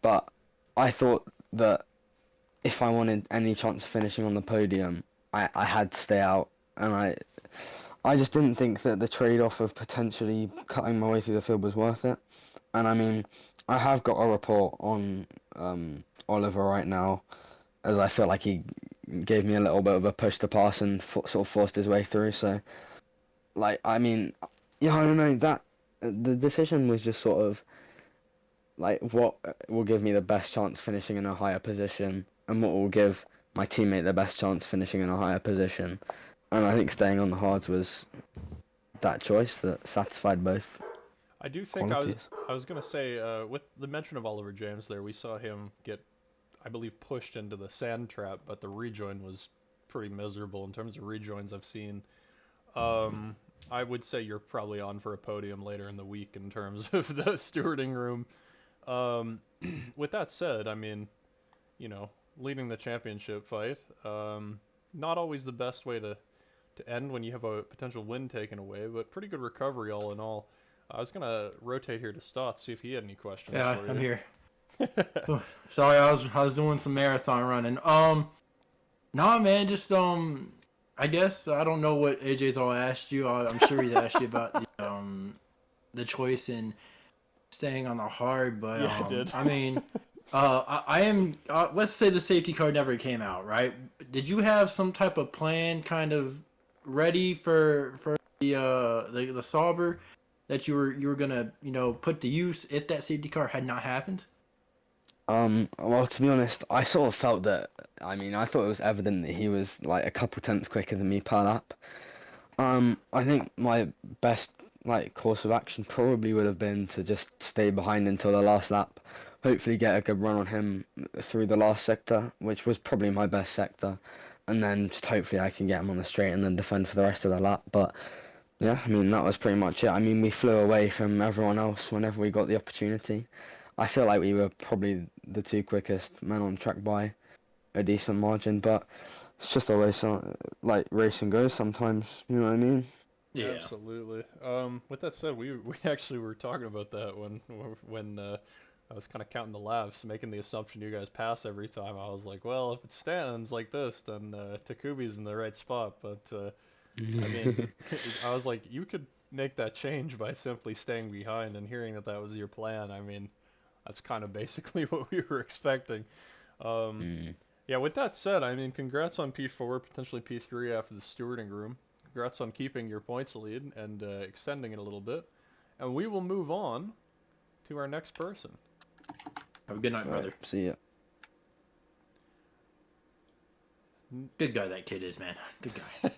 but I thought that if I wanted any chance of finishing on the podium, I had to stay out, and I just didn't think that the trade-off of potentially cutting my way through the field was worth it. And I mean, I have got a report on Oliver right now, as I feel like he gave me a little bit of a push to pass and sort of forced his way through. So, like, I mean, yeah, I don't know, that the decision was just sort of like what will give me the best chance finishing in a higher position, and what will give my teammate the best chance finishing in a higher position. And I think staying on the hards was that choice that satisfied both I do think qualities. I was gonna say, with the mention of Oliver James there, we saw him get, I believe, pushed into the sand trap, but the rejoin was pretty miserable in terms of rejoins I've seen. I would say you're probably on for a podium later in the week in terms of the stewarding room. With that said, I mean, leading the championship fight, not always the best way to end when you have a potential win taken away, but pretty good recovery all in all. I was gonna rotate here to Stott, see if he had any questions Yeah, for I'm you. here. Sorry, I was doing some marathon running. Nah, man, just I guess I don't know what AJ's all asked you. I'm sure he's asked you about the choice in staying on the hard, but Yeah, I did. I mean, I am. Let's say the safety car never came out, right? Did you have some type of plan, kind of ready for the Sauber that you were gonna put to use if that safety car had not happened? Well, to be honest, I sort of felt that, I mean, I thought it was evident that he was like a couple tenths quicker than me per lap. I think my best like course of action probably would have been to just stay behind until the last lap, hopefully get a good run on him through the last sector, which was probably my best sector, and then just hopefully I can get him on the straight and then defend for the rest of the lap. But yeah, I mean, that was pretty much it. I mean, we flew away from everyone else whenever we got the opportunity. I feel like we were probably the two quickest men on track by a decent margin, but it's just always like racing goes sometimes, you know what I mean? Yeah. Absolutely. With that said, we actually were talking about that when I was kind of counting the laps, making the assumption you guys pass every time. I was like, well, if it stands like this, then Takubi's in the right spot. But I mean, I was like, you could make that change by simply staying behind and hearing that that was your plan. I mean, that's kind of basically what we were expecting. Um, Mm. yeah, with that said, I mean, congrats on P4, potentially P3 after the stewarding room. Congrats on keeping your points lead and extending it a little bit. And we will move on to our next person. Have a good night, Right, brother. see ya. Good guy that kid is, man. Good guy.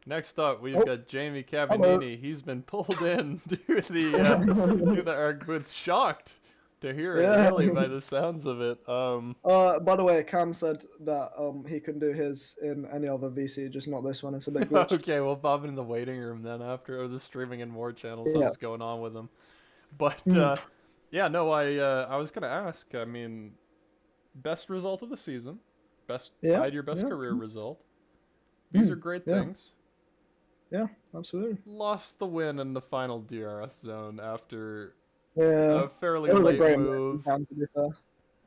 Next up, we've Oh, got Jamie hello. Cavallini. He's been pulled in to the arc with shocked to hear it, Yeah. really, by the sounds of it. By the way, Cam said that he can do his in any other VC, just not this one. It's a bit glitched. Okay, we'll pop in the waiting room then after the streaming and more channels. Yeah. Something's going on with him. But Hmm. yeah, no, I was gonna ask. I mean, best result of the season, best Yeah. tied your best Yeah. career result. These Hmm. are great Yeah. things. Yeah, absolutely. Lost the win in the final DRS zone after Yeah. a fairly It was a late great move. move, Cam, to be fair.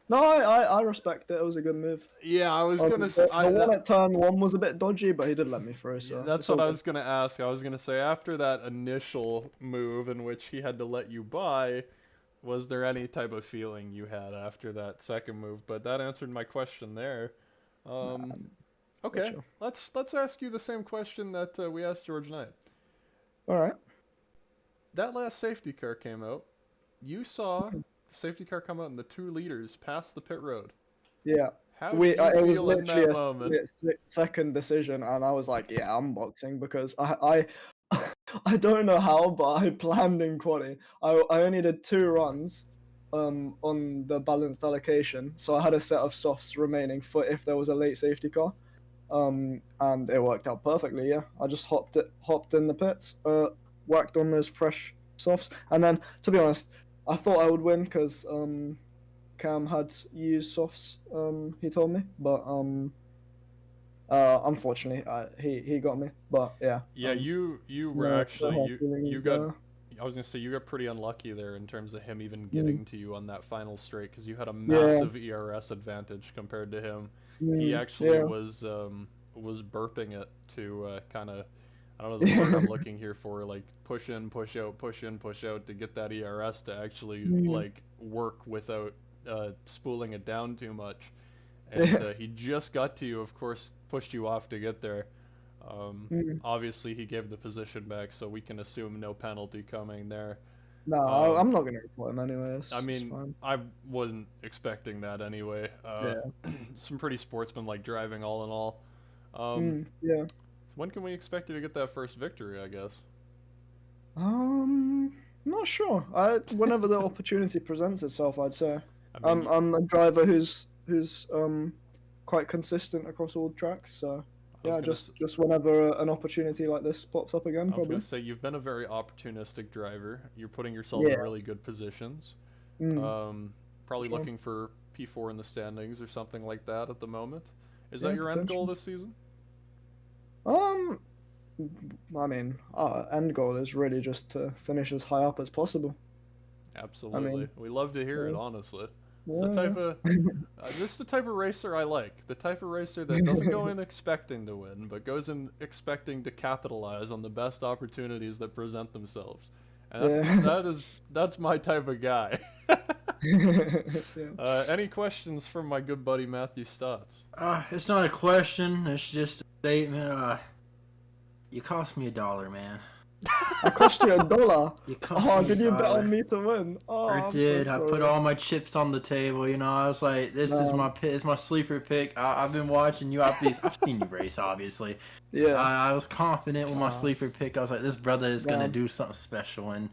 No, I respect it. It was a good move. Yeah, I was gonna. The one at turn one was a bit dodgy, but he did let me through, so That's it's what all I good. was gonna ask. I was gonna say after that initial move in which he had to let you by, was there any type of feeling you had after that second move? But that answered my question there. Nah, Um, we're okay, chill. let's ask you the same question that we asked George Knight. All right. That last safety car came out. You saw the safety car come out and the 2 leaders pass the pit road. Yeah. How did you It was feel in literally that a moment? second decision, and I was like, yeah, I'm boxing because I don't know how, but I planned in quali. I only did 2 runs on the balanced allocation, so I had a set of softs remaining for if there was a late safety car. And it worked out perfectly. Yeah, I just hopped in the pits, whacked on those fresh softs, and then to be honest, I thought I would win because Cam had used softs. He told me, but unfortunately, he got me. But yeah, Yeah, you were no actually hard you feelings got. there. I was gonna say you got pretty unlucky there in terms of him even Mm, getting to you on that final straight because you had a yeah, massive ERS advantage compared to him. He actually yeah, was burping it to kind of, I don't know the word I'm looking here for, like push in, push out, push in, push out to get that ERS to actually mm, like work without spooling it down too much. And yeah. he just got to you, of course, pushed you off to get there. Mm. Obviously, he gave the position back, so we can assume no penalty coming there. No, Um, I'm not gonna report him anyway. I It's mean, fine. I wasn't expecting that anyway. Yeah. Some pretty sportsmanlike driving, all in all. Um, Yeah. when can we expect you to get that first victory, I guess? Not sure. Whenever the opportunity presents itself, I'd say. I mean, I'm a driver who's quite consistent across all tracks. So I was yeah, gonna, just whenever an opportunity like this pops up again, I was gonna probably. say you've been a very opportunistic driver. You're putting yourself in Yeah. really good positions. Mm, Um, probably sure. looking for P4 in the standings or something like that at the moment. Is that Yeah, your end goal potentially. this season? Um, I mean, our end goal is really just to finish as high up as possible. I Absolutely. mean, We love to hear it, yeah, honestly. It's the type yeah, of this is the type of racer I like. The type of racer that doesn't go in expecting to win, but goes in expecting to capitalize on the best opportunities that present themselves. And yeah. that's my type of guy. Yeah. Any questions from my good buddy Matthew Stotts? It's not a question. It's just a statement. You cost me $1, man. I cost you $1. You cost Oh, me did you bet $1. on me to win? Oh, I I'm did. so I put sorry. all my chips on the table. You know, I was like, "This is my Man. pick. It's my sleeper pick." I've been watching you. I've seen you race, obviously. Yeah. I was confident with my Ah. sleeper pick. I was like, "This brother is gonna Man. do something special," and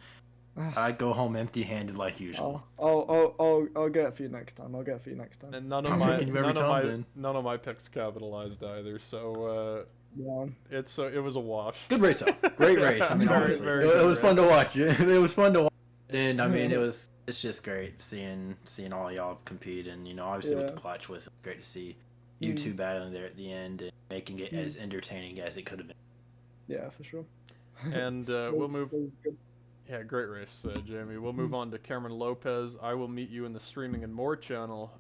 Ah. I go home empty-handed like usual. I'll get it for you next time. I'll get it for you next time. And none I'm of my picking you every time then. none of my picks capitalized either. So Yeah. it was a wash. Good race, though. Great race. I mean, Very, honestly, very it good was fun to race. watch. It was fun to watch. And I mean, it's just great seeing all y'all compete, and you know, obviously with Yeah. the clutch was great to see you two battling there at the end and making it as entertaining as it could have been. Yeah, for sure. And It we'll was- move. it was good. Yeah, great race, Jamie. We'll move on to Cameron Lopez. I will meet you in the Streaming and More channel,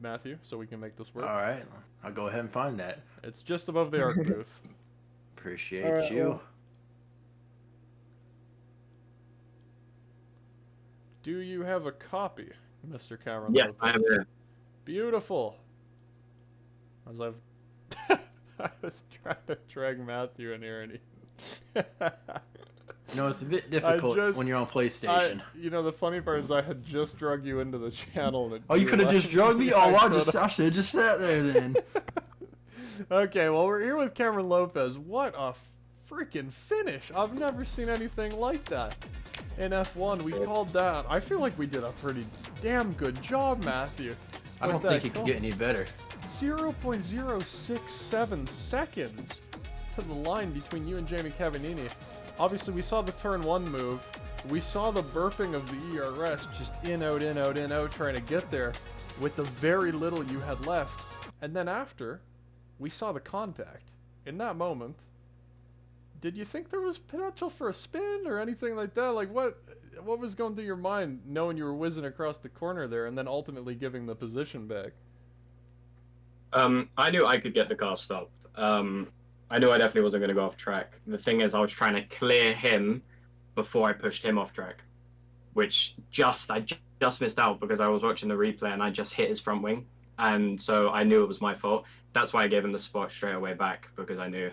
Matthew, so we can make this work. All right, I'll go ahead and find that. It's just above the arc booth. Appreciate Alright, you. well. Do you have a copy, Mr. Cameron Yes, Lopez? I am here. Beautiful. As I've I was trying to drag Matthew in here, and he. You know, it's a bit difficult when you're on PlayStation. You know, the funny part is I had just drug you into the channel. And Oh, you could have just drugged me? Yeah, Oh, I I should have just sat there then. Okay, well, we're here with Cameron Lopez. What a freaking finish! I've never seen anything like that in F1. We called that. I feel like we did a pretty damn good job, Matthew. I don't with think that it could call. get any better. 0.067 seconds to the line between you and Jamie Cavagnini. Obviously, we saw the turn 1 move. We saw the burping of the ERS, just in, out, in, out, in, out, trying to get there with the very little you had left. And then after, we saw the contact. In that moment, did you think there was potential for a spin or anything like that? Like, what was going through your mind knowing you were whizzing across the corner there and then ultimately giving the position back? I knew I could get the car stopped. I knew I definitely wasn't going to go off track. The thing is, I was trying to clear him before I pushed him off track, which I just missed out because I was watching the replay and I just hit his front wing, and so I knew it was my fault. That's why I gave him the spot straight away back, because I knew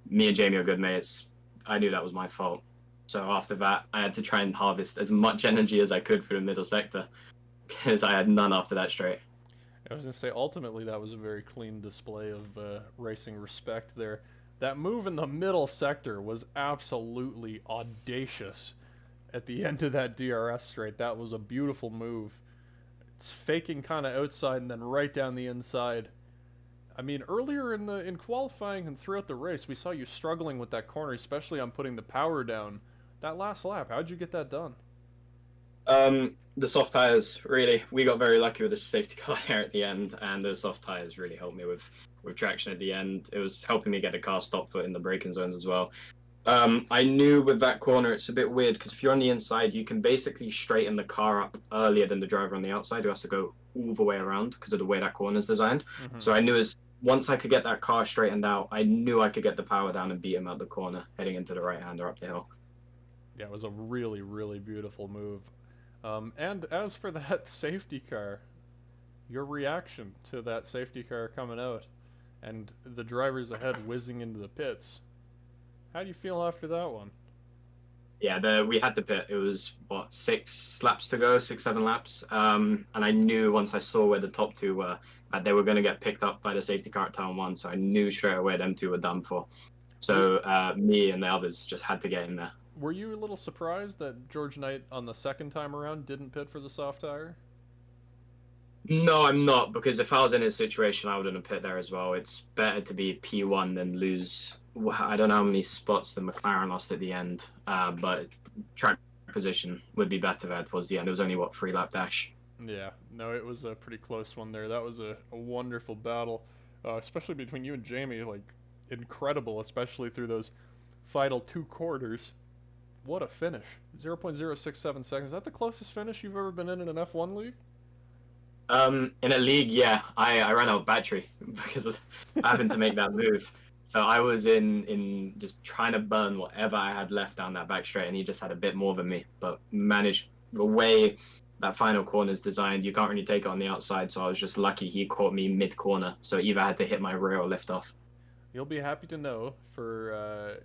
me and Jamie are good mates. I knew that was my fault. So after that, I had to try and harvest as much energy as I could for the middle sector, because I had none after that straight. I was going to say, ultimately, that was a very clean display of racing respect there. That move in the middle sector was absolutely audacious at the end of that DRS straight. That was a beautiful move. It's faking kind of outside and then right down the inside. I mean, earlier in qualifying and throughout the race, we saw you struggling with that corner, especially on putting the power down. That last lap, how'd you get that done? The soft tires, really. We got very lucky with the safety car there at the end, and those soft tires really helped me with traction at the end. It was helping me get the car stop foot in the braking zones as well. I knew with that corner, it's a bit weird, because if you're on the inside, you can basically straighten the car up earlier than the driver on the outside, who has to go all the way around because of the way that corner is designed. Mm-hmm. So I knew once I could get that car straightened out, I knew I could get the power down and beat him out the corner, heading into the right-hander up the hill. Yeah, it was a really, really beautiful move. And as for that safety car, your reaction to that safety car coming out and the drivers ahead whizzing into the pits, how do you feel after that one? Yeah, we had the pit. It was, 6 laps to go, 6-7 laps. And I knew once I saw where the top two were, that they were going to get picked up by the safety car at turn 1. So I knew straight away them two were done for. So me and the others just had to get in there. Were you a little surprised that George Knight on the second time around didn't pit for the soft tire? No, I'm not, because if I was in his situation, I wouldn't have pit there as well. It's better to be P1 than lose. I don't know how many spots the McLaren lost at the end, but track position would be better there towards the end. It was only, 3-lap dash. Yeah, no, it was a pretty close one there. That was a wonderful battle, especially between you and Jamie. Like, incredible, especially through those final 2 quarters. What a finish. 0.067 seconds. Is that the closest finish you've ever been in an F1 league? In a league, yeah. I ran out of battery because of having to make that move. So I was in just trying to burn whatever I had left down that back straight, and he just had a bit more than me, but managed the way that final corner is designed. You can't really take it on the outside, so I was just lucky he caught me mid-corner, so either I had to hit my rear or lift off. You'll be happy to know, for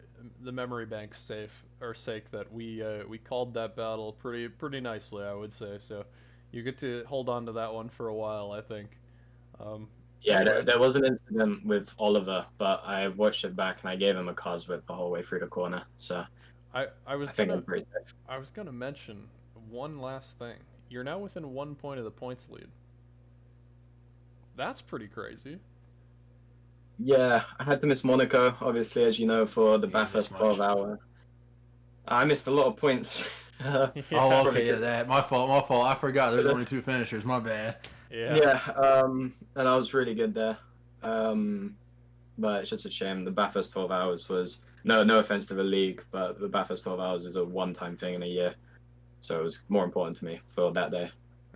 the memory bank's sake, that we called that battle pretty nicely, I would say. So you get to hold on to that one for a while, I think. Um, Yeah, anyway, there was an incident with Oliver, but I watched it back and I gave him a cos whip the whole way through the corner. So I I was think gonna I'm pretty safe. I was gonna mention one last thing. You're now within 1 point of the points lead. That's pretty crazy. Yeah, I had to miss Monaco, obviously, as you know, for the You didn't miss Bathurst 12 much. hour. I missed a lot of points. Oh, Yeah, okay, yeah, Probably that. My fault, my fault. I forgot there's only two finishers. My bad. yeah. Yeah, and I was really good there. Um, but it's just a shame. The Bathurst 12 hours was no offense to the league, but the Bathurst 12 hours is a one-time thing in a year, so it was more important to me for that day.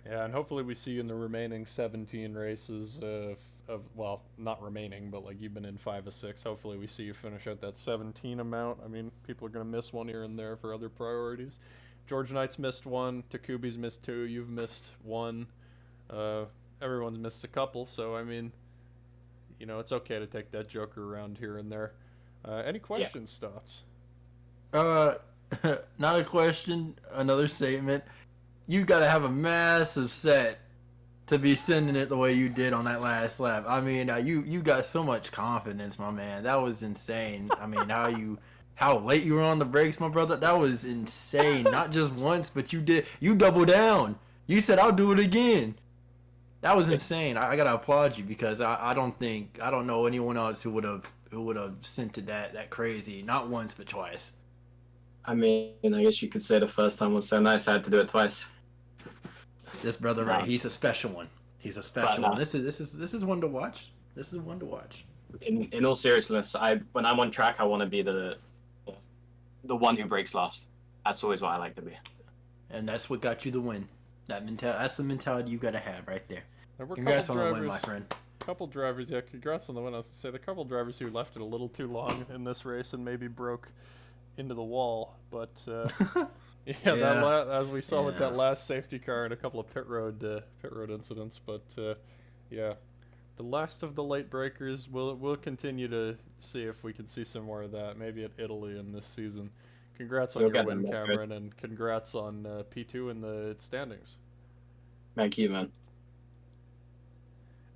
Yeah, and hopefully we see you in the remaining 17 races of, well, not remaining, but like you've been in 5 of 6. Hopefully we see you finish out that 17 amount. I mean, people are gonna miss one here and there for other priorities. George Knight's missed one, Takubi's missed two, you've missed one. Uh, Everyone's missed a couple, so I mean, it's okay to take that joker around here and there. Any Yeah, questions, Stotts? Uh, not a question. Another statement. You got to have a massive set to be sending it the way you did on that last lap. I mean, you got so much confidence, my man. That was insane. I mean, how late you were on the brakes, my brother. That was insane. Not just once, but you double down. You said I'll do it again. That was insane. I gotta applaud you because I don't know anyone else who would have sent it that crazy. Not once but twice. I mean, I guess you could say the first time was so nice I had to do it twice. This brother right, Nah, he's a special one. He's a but special one. nah. This is one to watch. This is one to watch. In all seriousness, when I'm on track, I want to be the one who breaks last. That's always what I like to be. And that's what got you the win. That's the mentality you gotta have right there. There were a Congrats on couple the win, my drivers. friend. Couple drivers, yeah, congrats on the win. I was gonna say the couple drivers who left it a little too long in this race and maybe broke into the wall, but yeah, Yeah. as we saw with that Yeah. last safety car and a couple of pit road incidents, but yeah, the last of the late breakers. We'll continue to see if we can see some more of that, maybe at Italy in this season. Congrats on You'll your get win, them there, Chris. Cameron, and congrats on P2 in the standings. Thank you, man.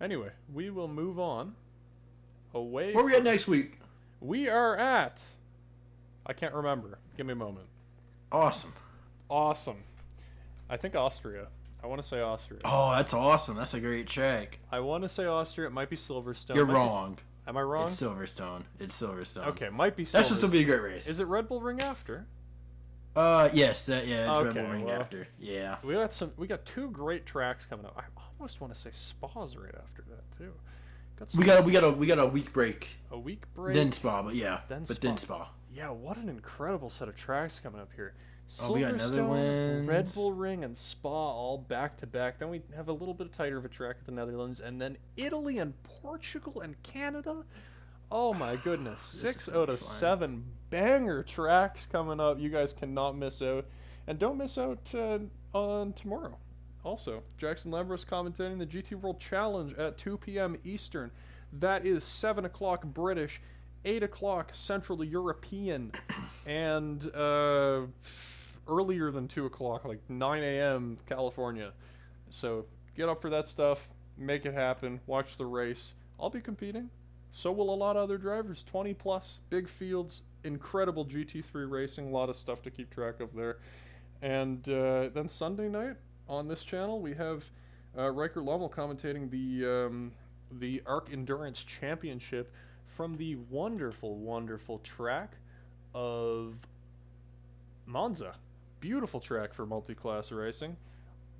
Anyway, we will move on away. Where we at from- next week? We are at. I can't remember. Give me a moment. Awesome. Awesome. I think Austria. I want to say Austria. Oh, that's awesome. That's a great track. I want to say Austria. It might be Silverstone. You're Might be- wrong. Am I wrong? It's Silverstone. It's Silverstone. Okay, might be Silverstone. That should still be a great race. Is it Red Bull Ring after? Yes, yeah, it's Red Okay, Bull Ring well- after. Yeah. We got two great tracks coming up. I almost want to say Spa's right after that too. We got a week break. a week break. Then Spa, but yeah. Then Then Spa. Spa. Yeah, what an incredible set of tracks coming up here. Oh, we got Silverstone, Red Netherlands. Bull Ring, and Spa all back to back. Then we have a little bit tighter of a track at the Netherlands, and then Italy and Portugal and Canada. Oh my goodness, This is 6 gonna out be of fun. 7 banger tracks coming up. You guys cannot miss out, and don't miss out on tomorrow. Also, Jackson Lambros commentating the GT World Challenge at 2 p.m. Eastern. That is 7 o'clock British, 8 o'clock Central European, and earlier than 2 o'clock, like 9 a.m. California. So get up for that stuff, make it happen, watch the race. I'll be competing. So will a lot of other drivers. 20 plus, big fields, incredible GT3 racing, a lot of stuff to keep track of there. And then Sunday night on this channel, we have Riker Lommel commentating the Arc Endurance Championship from the wonderful, wonderful track of Monza. Beautiful track for multi-class racing.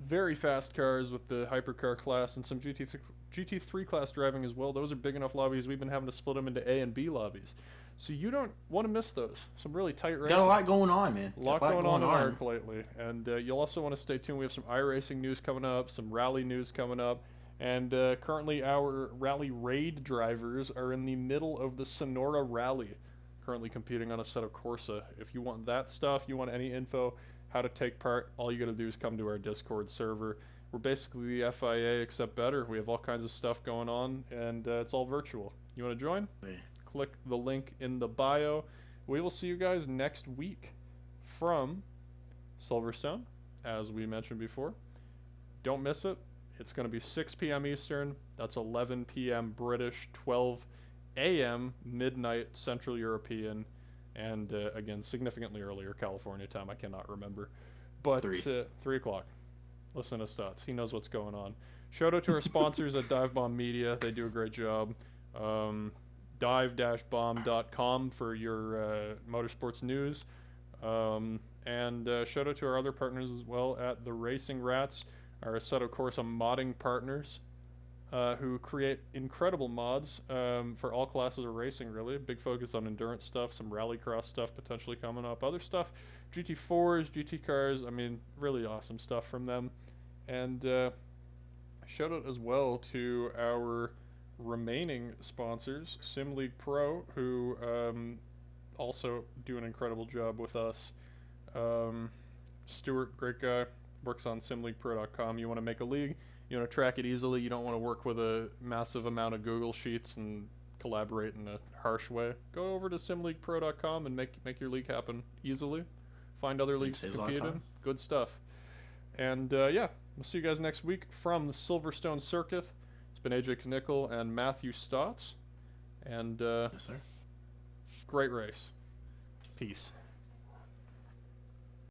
Very fast cars with the hypercar class and some GT3 class driving as well. Those are big enough lobbies. We've been having to split them into A and B lobbies. So you don't want to miss those. Some really tight racing. Got a lot going on, man. A lot going on in ARC lately. And you'll also want to stay tuned. We have some iRacing news coming up, some rally news coming up. And currently our rally raid drivers are in the middle of the Sonora Rally, currently competing on a set of Corsa. If you want that stuff, you want any info, how to take part, all you got to do is come to our Discord server. We're basically the FIA except better. We have all kinds of stuff going on, and it's all virtual. You want to join? click the link in the bio. We will see you guys next week from Silverstone, as we mentioned before. Don't miss it. It's going to be 6 p.m. Eastern. That's 11 p.m. British, 12 a.m. midnight Central European, and again, significantly earlier California time. I cannot remember. But 3 o'clock. Listen to Stutz. He knows what's going on. Shout out to our sponsors at Dive Bomb Media. They do a great job. Dive-bomb.com for your motorsports news. And shout out to our other partners as well at the Racing Rats, our Assetto Corsa modding partners, who create incredible mods for all classes of racing, really. Big focus on endurance stuff, some rallycross stuff potentially coming up, other stuff, GT4s, GT cars, I mean, really awesome stuff from them. And shout out as well to our remaining sponsors, Sim League Pro, who also do an incredible job with us. Stuart, great guy, works on simleaguepro.com. You want to make a league, you want to track it easily, you don't want to work with a massive amount of Google Sheets and collaborate in a harsh way, go over to simleaguepro.com and make your league happen easily. Find other leagues to compete in. Good stuff. And yeah, we'll see you guys next week from the Silverstone Circuit. It's been AJ Knickel and Matthew Stotts. And Yes, sir. great race. Peace.